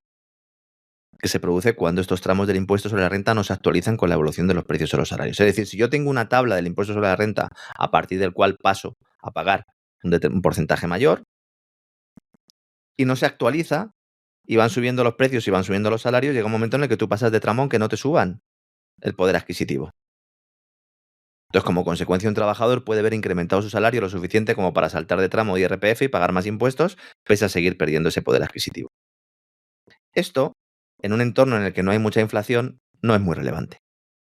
que se produce cuando estos tramos del impuesto sobre la renta no se actualizan con la evolución de los precios o los salarios. Es decir, si yo tengo una tabla del impuesto sobre la renta a partir del cual paso a pagar un porcentaje mayor y no se actualiza y van subiendo los precios y van subiendo los salarios, llega un momento en el que tú pasas de tramo aunque no te suban el poder adquisitivo. Entonces, como consecuencia, un trabajador puede ver incrementado su salario lo suficiente como para saltar de tramo de IRPF y pagar más impuestos, pese a seguir perdiendo ese poder adquisitivo. Esto, en un entorno en el que no hay mucha inflación, no es muy relevante.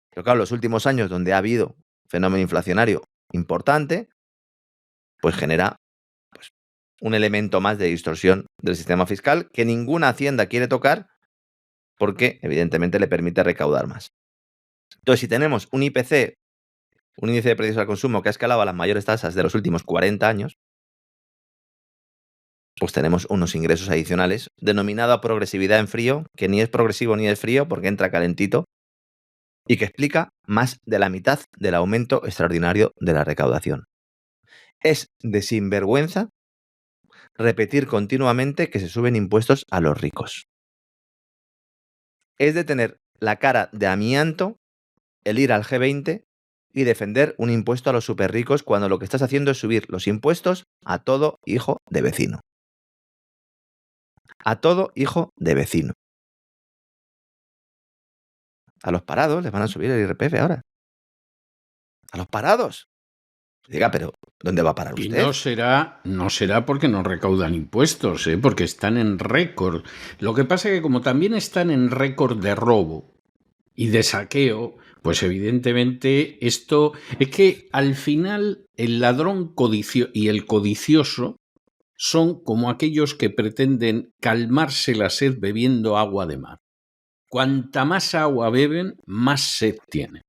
Pero claro, los últimos años donde ha habido fenómeno inflacionario importante, pues genera un elemento más de distorsión del sistema fiscal que ninguna hacienda quiere tocar porque, evidentemente, le permite recaudar más. Entonces, si tenemos un IPC, un índice de precios al consumo que ha escalado a las mayores tasas de los últimos 40 años, pues tenemos unos ingresos adicionales denominado a progresividad en frío, que ni es progresivo ni es frío porque entra calentito y que explica más de la mitad del aumento extraordinario de la recaudación. Es de sinvergüenza repetir continuamente que se suben impuestos a los ricos. Es de tener la cara de amianto el ir al G20 y defender un impuesto a los superricos cuando lo que estás haciendo es subir los impuestos a todo hijo de vecino. A todo hijo de vecino. A los parados les van a subir el IRPF ahora. A los parados. Diga, pero ¿dónde va a parar usted? Y no será porque no recaudan impuestos, porque están en récord. Lo que pasa es que como también están en récord de robo y de saqueo, pues evidentemente esto es que al final el ladrón y el codicioso son como aquellos que pretenden calmarse la sed bebiendo agua de mar. Cuanta más agua beben, más sed tienen.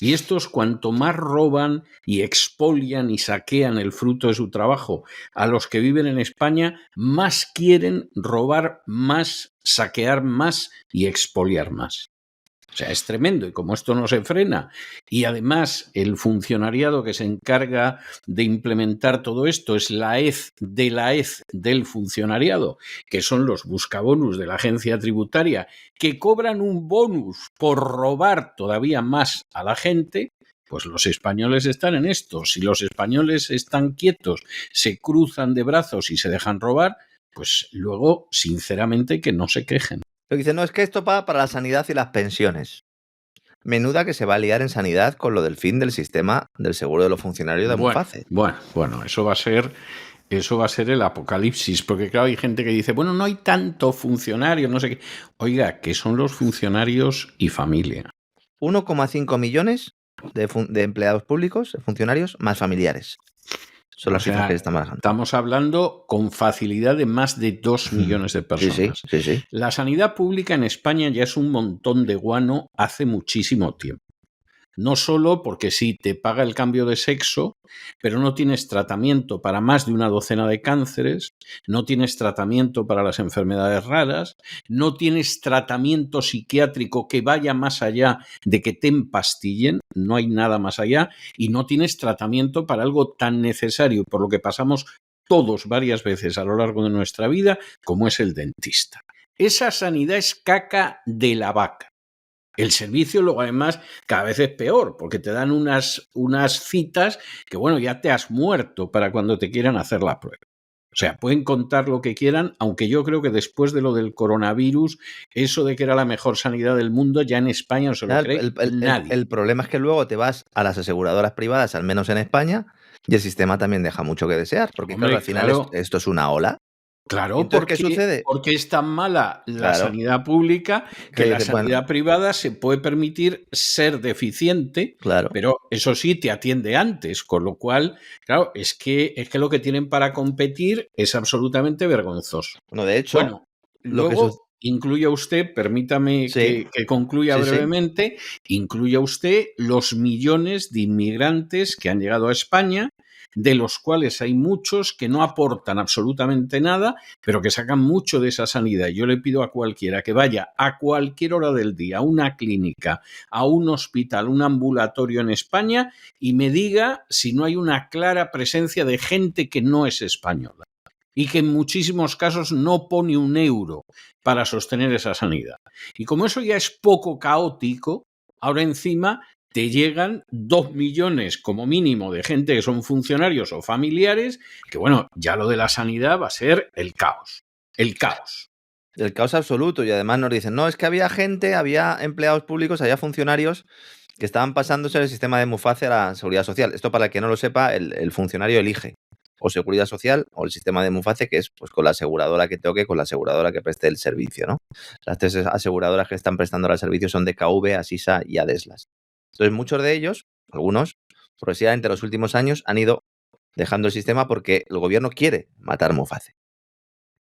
Y estos, cuanto más roban y expolian y saquean el fruto de su trabajo a los que viven en España, más quieren robar más, saquear más y expoliar más. O sea, es tremendo. Y como esto no se frena, y además el funcionariado que se encarga de implementar todo esto es la hez de la hez del funcionariado, que son los buscabonus de la agencia tributaria, que cobran un bonus por robar todavía más a la gente, pues los españoles están en esto. Si los españoles están quietos, se cruzan de brazos y se dejan robar, pues luego, sinceramente, que no se quejen. Lo que dice, no, es que esto paga para la sanidad y las pensiones. Menuda que se va a liar en sanidad con lo del fin del sistema del seguro de los funcionarios de Muface. Bueno, eso va a ser el apocalipsis, porque claro, hay gente que dice, bueno, no hay tanto funcionario, no sé qué. Oiga, ¿qué son los funcionarios y familia? 1,5 millones de empleados públicos, funcionarios, más familiares. Son las cifras que están manejando. Estamos hablando con facilidad de más de 2 millones de personas. Sí. La sanidad pública en España ya es un montón de guano hace muchísimo tiempo. No solo porque sí, te paga el cambio de sexo, pero no tienes tratamiento para más de una docena de cánceres, no tienes tratamiento para las enfermedades raras, no tienes tratamiento psiquiátrico que vaya más allá de que te empastillen, no hay nada más allá, y no tienes tratamiento para algo tan necesario, por lo que pasamos todos varias veces a lo largo de nuestra vida, como es el dentista. Esa sanidad es caca de la vaca. El servicio luego además cada vez es peor porque te dan unas citas que bueno, ya te has muerto para cuando te quieran hacer la prueba. O sea, pueden contar lo que quieran, aunque yo creo que después de lo del coronavirus, eso de que era la mejor sanidad del mundo, ya en España no se lo cree nadie. El problema es que luego te vas a las aseguradoras privadas, al menos en España, y el sistema también deja mucho que desear, porque hombre, claro, al final esto es una ola. Claro, porque, ¿qué sucede? Porque es tan mala la sanidad pública que la sanidad privada se puede permitir ser deficiente, pero eso sí te atiende antes, con lo cual, claro, es que lo que tienen para competir es absolutamente vergonzoso. Bueno, de hecho, luego incluya usted, permítame que concluya brevemente, incluya usted los millones de inmigrantes que han llegado a España, de los cuales hay muchos que no aportan absolutamente nada, pero que sacan mucho de esa sanidad. Yo le pido a cualquiera que vaya a cualquier hora del día a una clínica, a un hospital, un ambulatorio en España y me diga si no hay una clara presencia de gente que no es española y que en muchísimos casos no pone un euro para sostener esa sanidad. Y como eso ya es poco caótico, ahora encima te llegan 2 millones como mínimo de gente que son funcionarios o familiares, que bueno, ya lo de la sanidad va a ser el caos. El caos. El caos absoluto. Y además nos dicen, no, es que había gente, había empleados públicos, había funcionarios que estaban pasándose del sistema de Muface a la Seguridad Social. Esto, para el que no lo sepa, el funcionario elige o Seguridad Social o el sistema de Muface, que es pues con la aseguradora que toque, con la aseguradora que preste el servicio, ¿no? Las 3 aseguradoras que están prestando el servicio son DKV, Asisa y Adeslas. Entonces, muchos de ellos, algunos, progresivamente en los últimos años, han ido dejando el sistema porque el gobierno quiere matar Muface.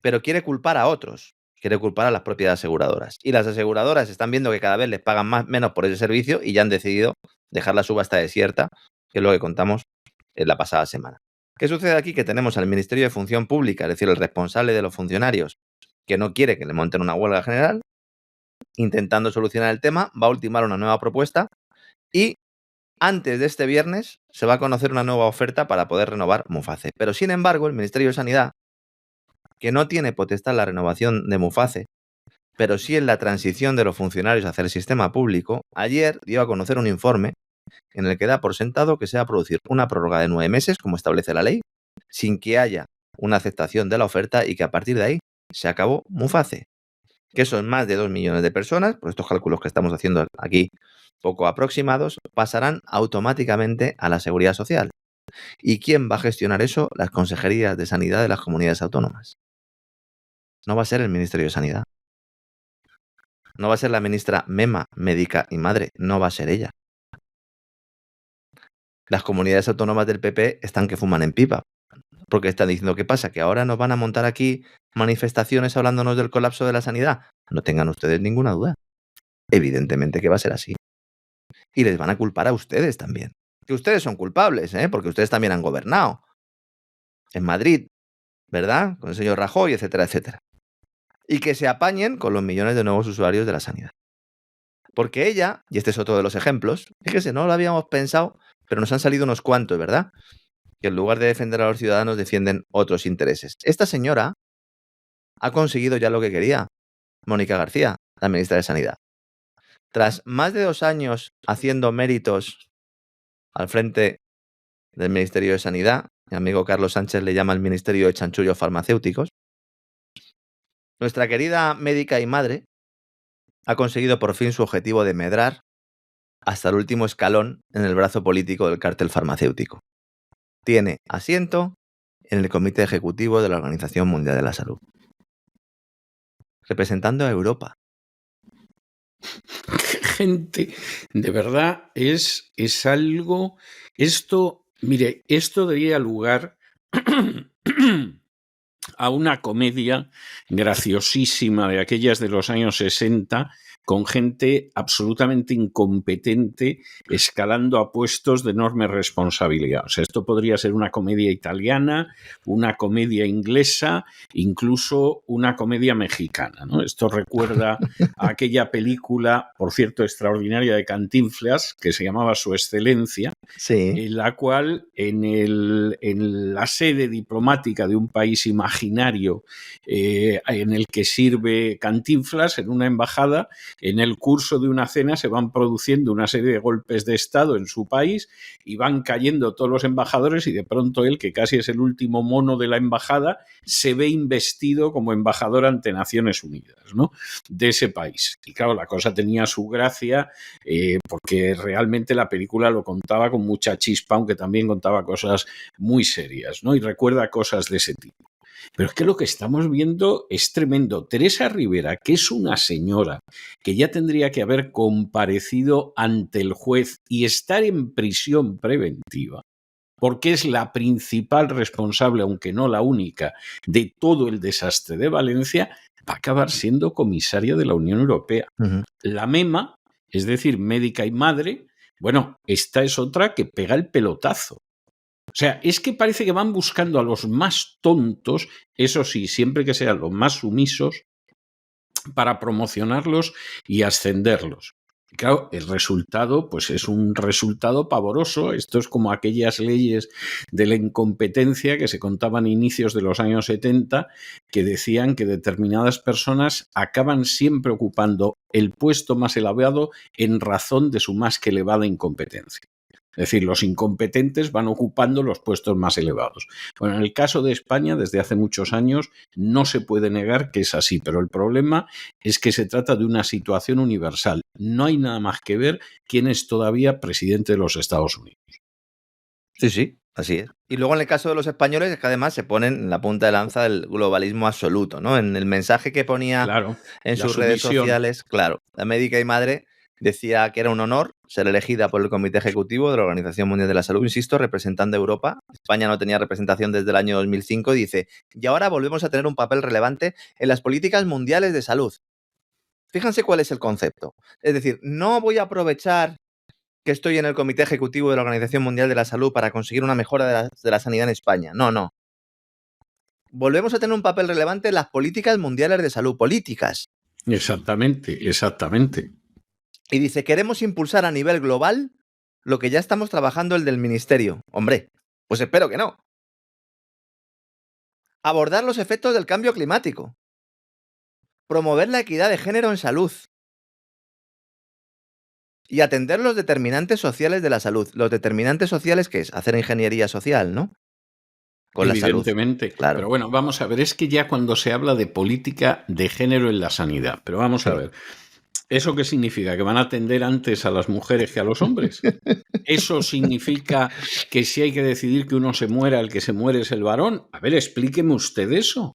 Pero quiere culpar a otros, quiere culpar a las propias aseguradoras. Y las aseguradoras están viendo que cada vez les pagan menos por ese servicio y ya han decidido dejar la subasta desierta, que es lo que contamos en la pasada semana. ¿Qué sucede aquí? Que tenemos al Ministerio de Función Pública, es decir, el responsable de los funcionarios, que no quiere que le monten una huelga general, intentando solucionar el tema, va a ultimar una nueva propuesta y antes de este viernes se va a conocer una nueva oferta para poder renovar Muface. Pero, sin embargo, el Ministerio de Sanidad, que no tiene potestad en la renovación de Muface, pero sí en la transición de los funcionarios hacia el sistema público, ayer dio a conocer un informe en el que da por sentado que se va a producir una prórroga de 9 meses, como establece la ley, sin que haya una aceptación de la oferta y que a partir de ahí se acabó Muface. Que son más de 2 millones de personas, por estos cálculos que estamos haciendo aquí poco aproximados, pasarán automáticamente a la Seguridad Social. ¿Y quién va a gestionar eso? Las consejerías de sanidad de las comunidades autónomas. No va a ser el Ministerio de Sanidad. No va a ser la ministra Mema, médica y madre. No va a ser ella. Las comunidades autónomas del PP están que fuman en pipa. Porque están diciendo, ¿qué pasa? ¿Que ahora nos van a montar aquí manifestaciones hablándonos del colapso de la sanidad? No tengan ustedes ninguna duda. Evidentemente que va a ser así. Y les van a culpar a ustedes también. Que ustedes son culpables, porque ustedes también han gobernado. En Madrid, ¿verdad? Con el señor Rajoy, etcétera, etcétera. Y que se apañen con los millones de nuevos usuarios de la sanidad. Porque ella, y este es otro de los ejemplos, fíjese, no lo habíamos pensado, pero nos han salido unos cuantos, ¿verdad? Que en lugar de defender a los ciudadanos defienden otros intereses. Esta señora ha conseguido ya lo que quería. Mónica García, la ministra de Sanidad. Tras más de 2 años haciendo méritos al frente del Ministerio de Sanidad, mi amigo Carlos Sánchez le llama el Ministerio de Chanchullos Farmacéuticos, nuestra querida médica y madre ha conseguido por fin su objetivo de medrar hasta el último escalón en el brazo político del cártel farmacéutico. Tiene asiento en el Comité Ejecutivo de la Organización Mundial de la Salud, representando a Europa. Gente, de verdad es algo. Esto, mire, esto daría lugar a una comedia graciosísima de aquellas de los años 60, con gente absolutamente incompetente escalando a puestos de enorme responsabilidad. O sea, esto podría ser una comedia italiana, una comedia inglesa, incluso una comedia mexicana, ¿no? Esto recuerda a aquella película, por cierto, extraordinaria de Cantinflas, que se llamaba Su Excelencia, sí, en la cual en la sede diplomática de un país imaginario en el que sirve Cantinflas, en una embajada, en el curso de una cena se van produciendo una serie de golpes de Estado en su país y van cayendo todos los embajadores y de pronto él, que casi es el último mono de la embajada, se ve investido como embajador ante Naciones Unidas, ¿no?, de ese país. Y claro, la cosa tenía su gracia porque realmente la película lo contaba con mucha chispa, aunque también contaba cosas muy serias, ¿no? Y recuerda cosas de ese tipo. Pero es que lo que estamos viendo es tremendo. Teresa Rivera, que es una señora que ya tendría que haber comparecido ante el juez y estar en prisión preventiva, porque es la principal responsable, aunque no la única, de todo el desastre de Valencia, va a acabar siendo comisaria de la Unión Europea. uh-huh. La MEMA, es decir, médica y madre, bueno, esta es otra que pega el pelotazo. O sea, es que parece que van buscando a los más tontos, eso sí, siempre que sean los más sumisos, para promocionarlos y ascenderlos. Y claro, el resultado, pues es un resultado pavoroso. Esto es como aquellas leyes de la incompetencia que se contaban a inicios de los años 70, que decían que determinadas personas acaban siempre ocupando el puesto más elevado en razón de su más que elevada incompetencia. Es decir, los incompetentes van ocupando los puestos más elevados. Bueno, en el caso de España, desde hace muchos años, no se puede negar que es así, pero el problema es que se trata de una situación universal. No hay nada más que ver quién es todavía presidente de los Estados Unidos. Sí, así es. Y luego en el caso de los españoles es que además se ponen en la punta de lanza del globalismo absoluto, ¿no? En el mensaje que ponía claro, en sus redes sociales, claro, la médica y madre decía que era un honor ser elegida por el Comité Ejecutivo de la Organización Mundial de la Salud, insisto, representando a Europa. España no tenía representación desde el año 2005 y dice, y ahora volvemos a tener un papel relevante en las políticas mundiales de salud. Fíjense cuál es el concepto. Es decir, no voy a aprovechar que estoy en el Comité Ejecutivo de la Organización Mundial de la Salud para conseguir una mejora de la sanidad en España. No. Volvemos a tener un papel relevante en las políticas mundiales de salud, políticas. Exactamente. Y dice, queremos impulsar a nivel global lo que ya estamos trabajando el del ministerio. Hombre, pues espero que no. Abordar los efectos del cambio climático. Promover la equidad de género en salud. Y atender los determinantes sociales de la salud. Los determinantes sociales, ¿qué es? Hacer ingeniería social, ¿no? Con Evidentemente. La salud. Claro. Pero bueno, vamos a ver, es que ya cuando se habla de política de género en la sanidad, pero vamos a ver, ¿eso qué significa? ¿Que van a atender antes a las mujeres que a los hombres? ¿Eso significa que si hay que decidir que uno se muera, el que se muere es el varón? A ver, explíqueme usted eso.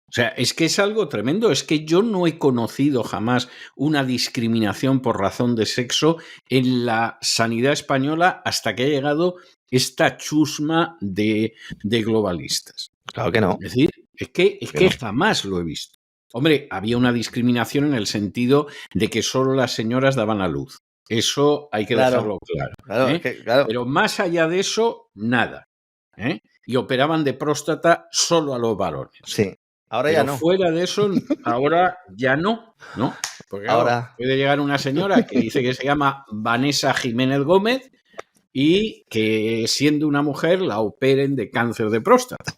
O sea, es que es algo tremendo. Es que yo no he conocido jamás una discriminación por razón de sexo en la sanidad española hasta que ha llegado esta chusma de globalistas. Claro que no. Es decir, es que jamás lo he visto. Hombre, había una discriminación en el sentido de que solo las señoras daban a luz. Eso hay que dejarlo claro. Claro, claro. Pero más allá de eso, nada. Y operaban de próstata solo a los varones. Sí. Ahora pero ya no. Fuera de eso, ahora ya no, ¿no? Porque ahora puede llegar una señora que dice que se llama Vanessa Jiménez Gómez y que siendo una mujer la operen de cáncer de próstata.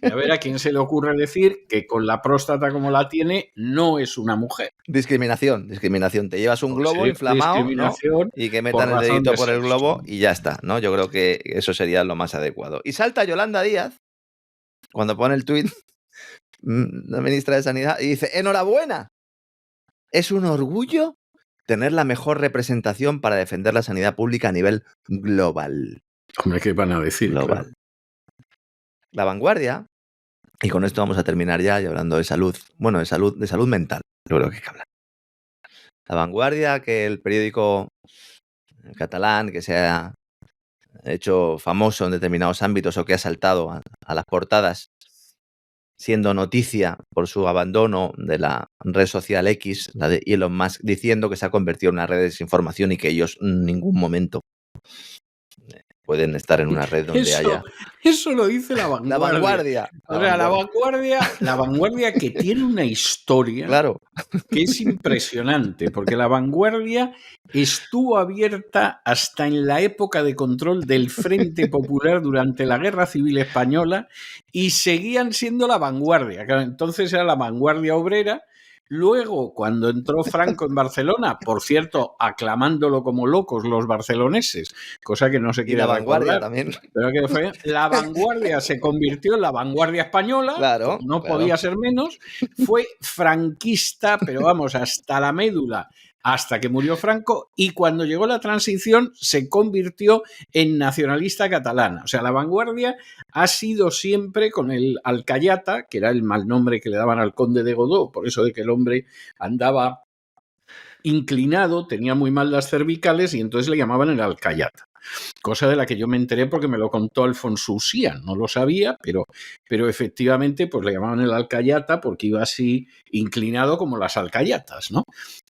Y a ver a quién se le ocurre decir que con la próstata como la tiene no es una mujer. Discriminación. Te llevas un globo inflamado, ¿no? Y que metan el dedito por el globo y ya está, ¿no? Yo creo que eso sería lo más adecuado. Y salta Yolanda Díaz cuando pone el tuit, la ministra de Sanidad, y dice, ¡enhorabuena! Es un orgullo tener la mejor representación para defender la sanidad pública a nivel global. Hombre, ¿qué van a decir? Global. Claro. La Vanguardia, y con esto vamos a terminar ya y hablando de salud, bueno, de salud mental, yo creo que hay que hablar. La Vanguardia, que el periódico catalán que se ha hecho famoso en determinados ámbitos o que ha saltado a las portadas, siendo noticia por su abandono de la red social X, la de Elon Musk, diciendo que se ha convertido en una red de desinformación y que ellos en ningún momento pueden estar en una red donde haya... Eso lo dice la Vanguardia. La Vanguardia. O sea, la Vanguardia que tiene una historia claro. que es impresionante, porque la Vanguardia estuvo abierta hasta en la época de control del Frente Popular durante la Guerra Civil Española y seguían siendo la Vanguardia. Entonces era la Vanguardia Obrera. Luego, cuando entró Franco en Barcelona, por cierto, aclamándolo como locos los barceloneses, cosa que no se quiere recordar. La Vanguardia también. Pero que fue, la Vanguardia se convirtió en la Vanguardia Española, claro, no podía ser menos, fue franquista, pero vamos, hasta la médula, hasta que murió Franco, y cuando llegó la transición se convirtió en nacionalista catalana. O sea, la Vanguardia ha sido siempre con el alcayata, que era el mal nombre que le daban al conde de Godó, por eso de que el hombre andaba inclinado, tenía muy mal las cervicales y entonces le llamaban el alcayata. Cosa de la que yo me enteré porque me lo contó Alfonso Usía, no lo sabía, pero efectivamente pues le llamaban el alcayata porque iba así inclinado como las alcayatas, ¿no?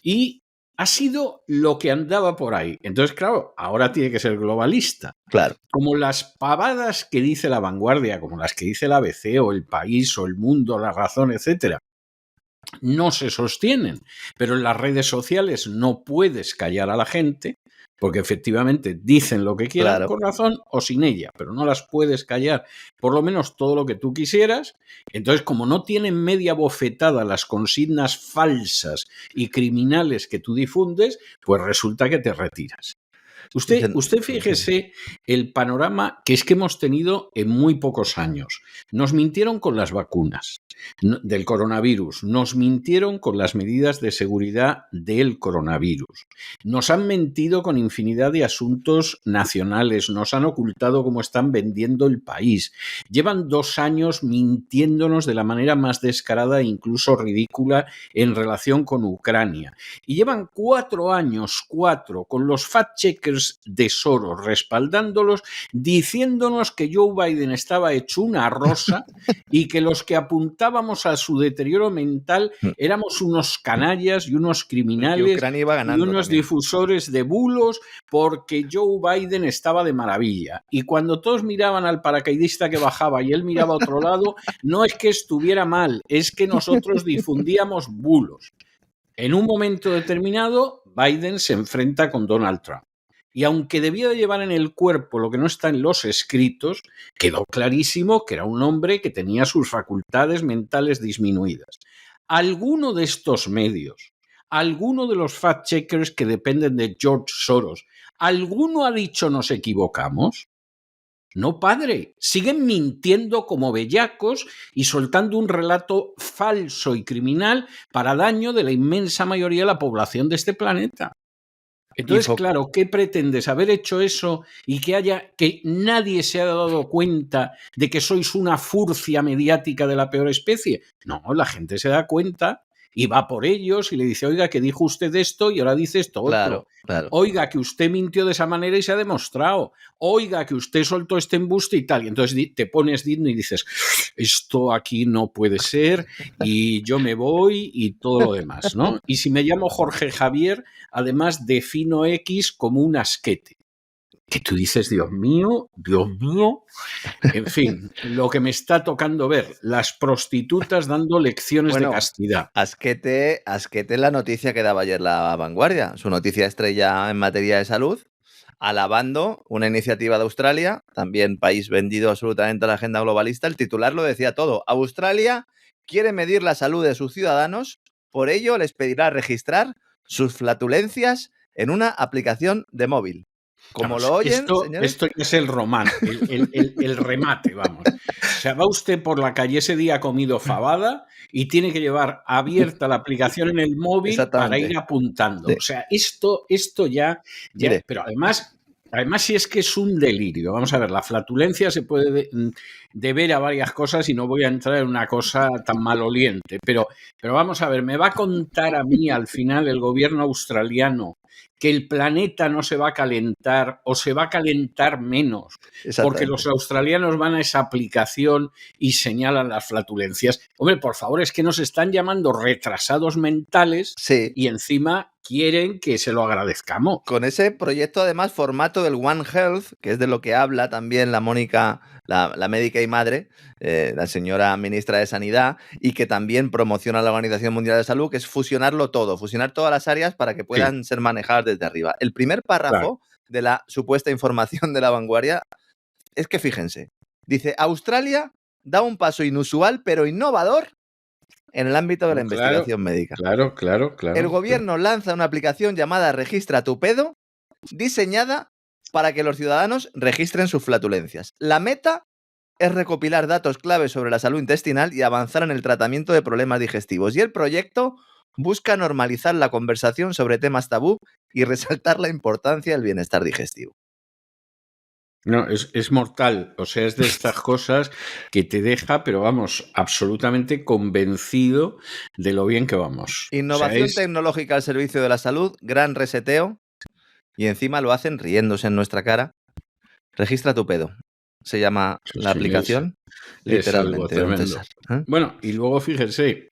Y ha sido lo que andaba por ahí. Entonces, claro, ahora tiene que ser globalista. Claro. Como las pavadas que dice la Vanguardia, como las que dice la ABC o El País o El Mundo, La Razón, etcétera, no se sostienen. Pero en las redes sociales no puedes callar a la gente porque efectivamente dicen lo que quieran, claro, con razón o sin ella, pero no las puedes callar, por lo menos todo lo que tú quisieras. Entonces, como no tienen media bofetada las consignas falsas y criminales que tú difundes, pues resulta que te retiras. Usted fíjese el panorama que es que hemos tenido en muy pocos años. Nos mintieron con las vacunas del coronavirus, nos mintieron con las medidas de seguridad del coronavirus, nos han mentido con infinidad de asuntos nacionales, nos han ocultado cómo están vendiendo el país, llevan 2 años mintiéndonos de la manera más descarada e incluso ridícula en relación con Ucrania, y llevan 4 años con los fact-checkers de Soros respaldándolos, diciéndonos que Joe Biden estaba hecho una rosa y que los que apuntábamos a su deterioro mental éramos unos canallas y unos criminales y unos difusores de bulos porque Joe Biden estaba de maravilla. Y cuando todos miraban al paracaidista que bajaba y él miraba a otro lado, no es que estuviera mal, es que nosotros difundíamos bulos. En un momento determinado, Biden se enfrenta con Donald Trump. Y aunque debía de llevar en el cuerpo lo que no está en los escritos, quedó clarísimo que era un hombre que tenía sus facultades mentales disminuidas. Alguno de estos medios, alguno de los fact-checkers que dependen de George Soros, ¿alguno ha dicho nos equivocamos? No, padre, siguen mintiendo como bellacos y soltando un relato falso y criminal para daño de la inmensa mayoría de la población de este planeta. Entonces, claro, ¿qué pretendes? ¿Haber hecho eso y que nadie se haya dado cuenta de que sois una furcia mediática de la peor especie? No, la gente se da cuenta y va por ellos y le dice, oiga, que dijo usted esto y ahora dice esto otro. Claro. Oiga, que usted mintió de esa manera y se ha demostrado. Oiga, que usted soltó este embuste y tal. Y entonces te pones digno y dices, esto aquí no puede ser y yo me voy y todo lo demás, ¿no? Y si me llamo Jorge Javier, además defino X como un asquete. Que tú dices, Dios mío, en fin, lo que me está tocando ver, las prostitutas dando lecciones de castidad. Asquete la noticia que daba ayer La Vanguardia, su noticia estrella en materia de salud, alabando una iniciativa de Australia, también país vendido absolutamente a la agenda globalista. El titular lo decía todo. Australia quiere medir la salud de sus ciudadanos, por ello les pedirá registrar sus flatulencias en una aplicación de móvil. Como lo oyen, señores. Esto ya es el el remate, vamos. O sea, va usted por la calle, ese día ha comido fabada y tiene que llevar abierta la aplicación en el móvil para ir apuntando. Sí. O sea, esto ya pero además si es que es un delirio. Vamos a ver, la flatulencia se puede deber a varias cosas y no voy a entrar en una cosa tan maloliente. Pero vamos a ver, me va a contar a mí al final el gobierno australiano que el planeta no se va a calentar o se va a calentar menos porque los australianos van a esa aplicación y señalan las flatulencias. Hombre, por favor, es que nos están llamando retrasados mentales y encima quieren que se lo agradezcamos. Con ese proyecto, además, formato del One Health, que es de lo que habla también la Mónica, la médica y madre, la señora ministra de Sanidad, y que también promociona la Organización Mundial de Salud, que es fusionarlo todo, fusionar todas las áreas para que puedan ser manejadas desde arriba. El primer párrafo de la supuesta información de La Vanguardia es que, fíjense, dice, Australia da un paso inusual pero innovador en el ámbito de la investigación médica. Claro. El gobierno lanza una aplicación llamada Registra tu pedo, diseñada para que los ciudadanos registren sus flatulencias. La meta es recopilar datos clave sobre la salud intestinal y avanzar en el tratamiento de problemas digestivos. Y el proyecto busca normalizar la conversación sobre temas tabú y resaltar la importancia del bienestar digestivo. No, es mortal, o sea, es de estas cosas que te deja, pero vamos, absolutamente convencido de lo bien que vamos. Innovación tecnológica al servicio de la salud, gran reseteo, y encima lo hacen riéndose en nuestra cara. Registra tu pedo, se llama la aplicación, literalmente. Es algo tremendo. Bueno, y luego fíjense,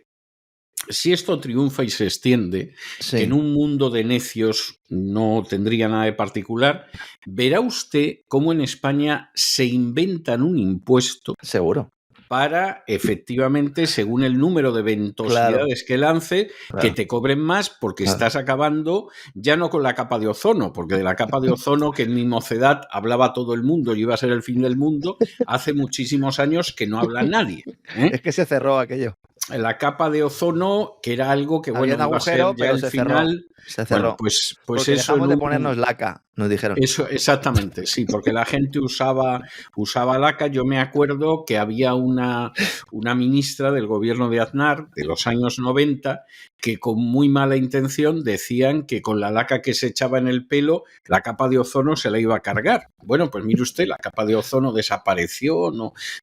si esto triunfa y se extiende, que en un mundo de necios no tendría nada de particular, verá usted cómo en España se inventan un impuesto. Seguro. Para, efectivamente, según el número de ventosidades que lance, que te cobren más porque estás acabando ya no con la capa de ozono, porque de la capa de ozono que en mi mocedad hablaba todo el mundo y iba a ser el fin del mundo, hace muchísimos años que no habla nadie. Es que se cerró aquello. La capa de ozono, que era algo que, había un agujero, pero al final... Se cerró. Bueno, pues porque eso dejamos de ponernos laca, nos dijeron. Eso, exactamente, sí, porque la gente usaba laca. Yo me acuerdo que había una ministra del gobierno de Aznar de los años 90 que con muy mala intención decían que con la laca que se echaba en el pelo la capa de ozono se la iba a cargar. Bueno, pues mire usted, la capa de ozono desapareció,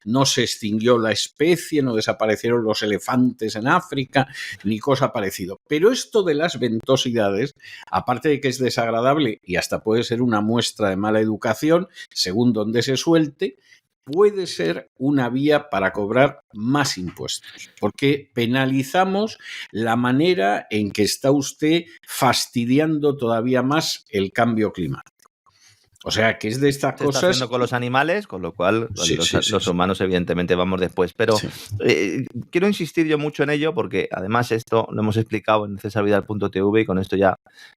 no se extinguió la especie, no desaparecieron los elefantes en África, ni cosa parecida. Pero esto de las ventosidades, aparte de que es desagradable y hasta puede ser una muestra de mala educación, según donde se suelte, puede ser una vía para cobrar más impuestos, porque penalizamos la manera en que está usted fastidiando todavía más el cambio climático. O sea, que es de estas cosas... Está haciendo con los animales, con lo cual los humanos evidentemente vamos después. Pero quiero insistir yo mucho en ello porque además esto lo hemos explicado en cesarvidal.tv y con esto ya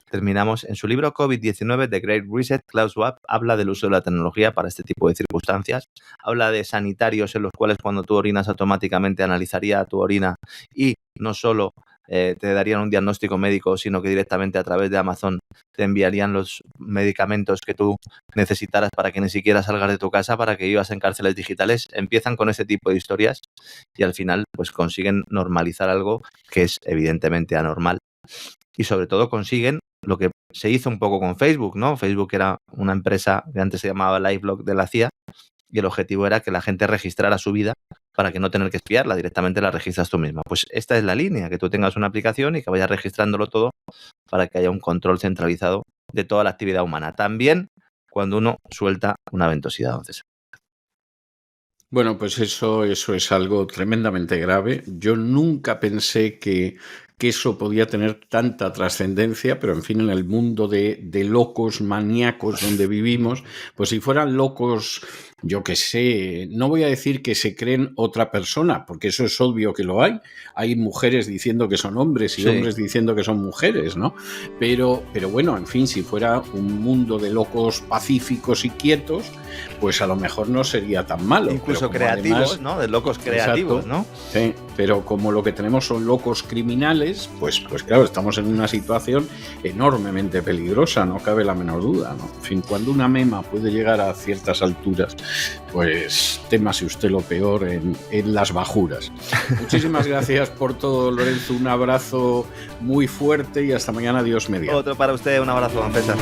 terminamos. En su libro COVID-19, The Great Reset, Klaus Schwab habla del uso de la tecnología para este tipo de circunstancias. Habla de sanitarios en los cuales cuando tú orinas automáticamente analizaría tu orina y no solo te darían un diagnóstico médico, sino que directamente a través de Amazon te enviarían los medicamentos que tú necesitaras para que ni siquiera salgas de tu casa, para que vivas en cárceles digitales. Empiezan con ese tipo de historias y al final pues consiguen normalizar algo que es evidentemente anormal y sobre todo consiguen lo que se hizo un poco con Facebook, ¿no? Facebook era una empresa que antes se llamaba LifeLock de la CIA y el objetivo era que la gente registrara su vida para que no tener que espiarla, directamente la registras tú misma. Pues esta es la línea, que tú tengas una aplicación y que vayas registrándolo todo para que haya un control centralizado de toda la actividad humana. También cuando uno suelta una ventosidad, entonces. Bueno, pues eso es algo tremendamente grave. Yo nunca pensé que eso podía tener tanta trascendencia, pero en fin, en el mundo de locos maníacos donde vivimos, pues si fueran locos, yo qué sé, no voy a decir que se creen otra persona, porque eso es obvio que lo hay. Hay mujeres diciendo que son hombres y hombres diciendo que son mujeres, ¿no? Pero bueno, en fin, si fuera un mundo de locos pacíficos y quietos, pues a lo mejor no sería tan malo. Incluso creativos, además, ¿no? De locos creativos, exacto, ¿no? Sí, pero como lo que tenemos son locos criminales, pues claro, estamos en una situación enormemente peligrosa, no cabe la menor duda, ¿no? En fin, cuando una mema puede llegar a ciertas alturas, pues témase usted lo peor en las bajuras. Muchísimas gracias por todo, Lorenzo, un abrazo muy fuerte y hasta mañana, Dios mediante. Otro para usted, un abrazo, don César.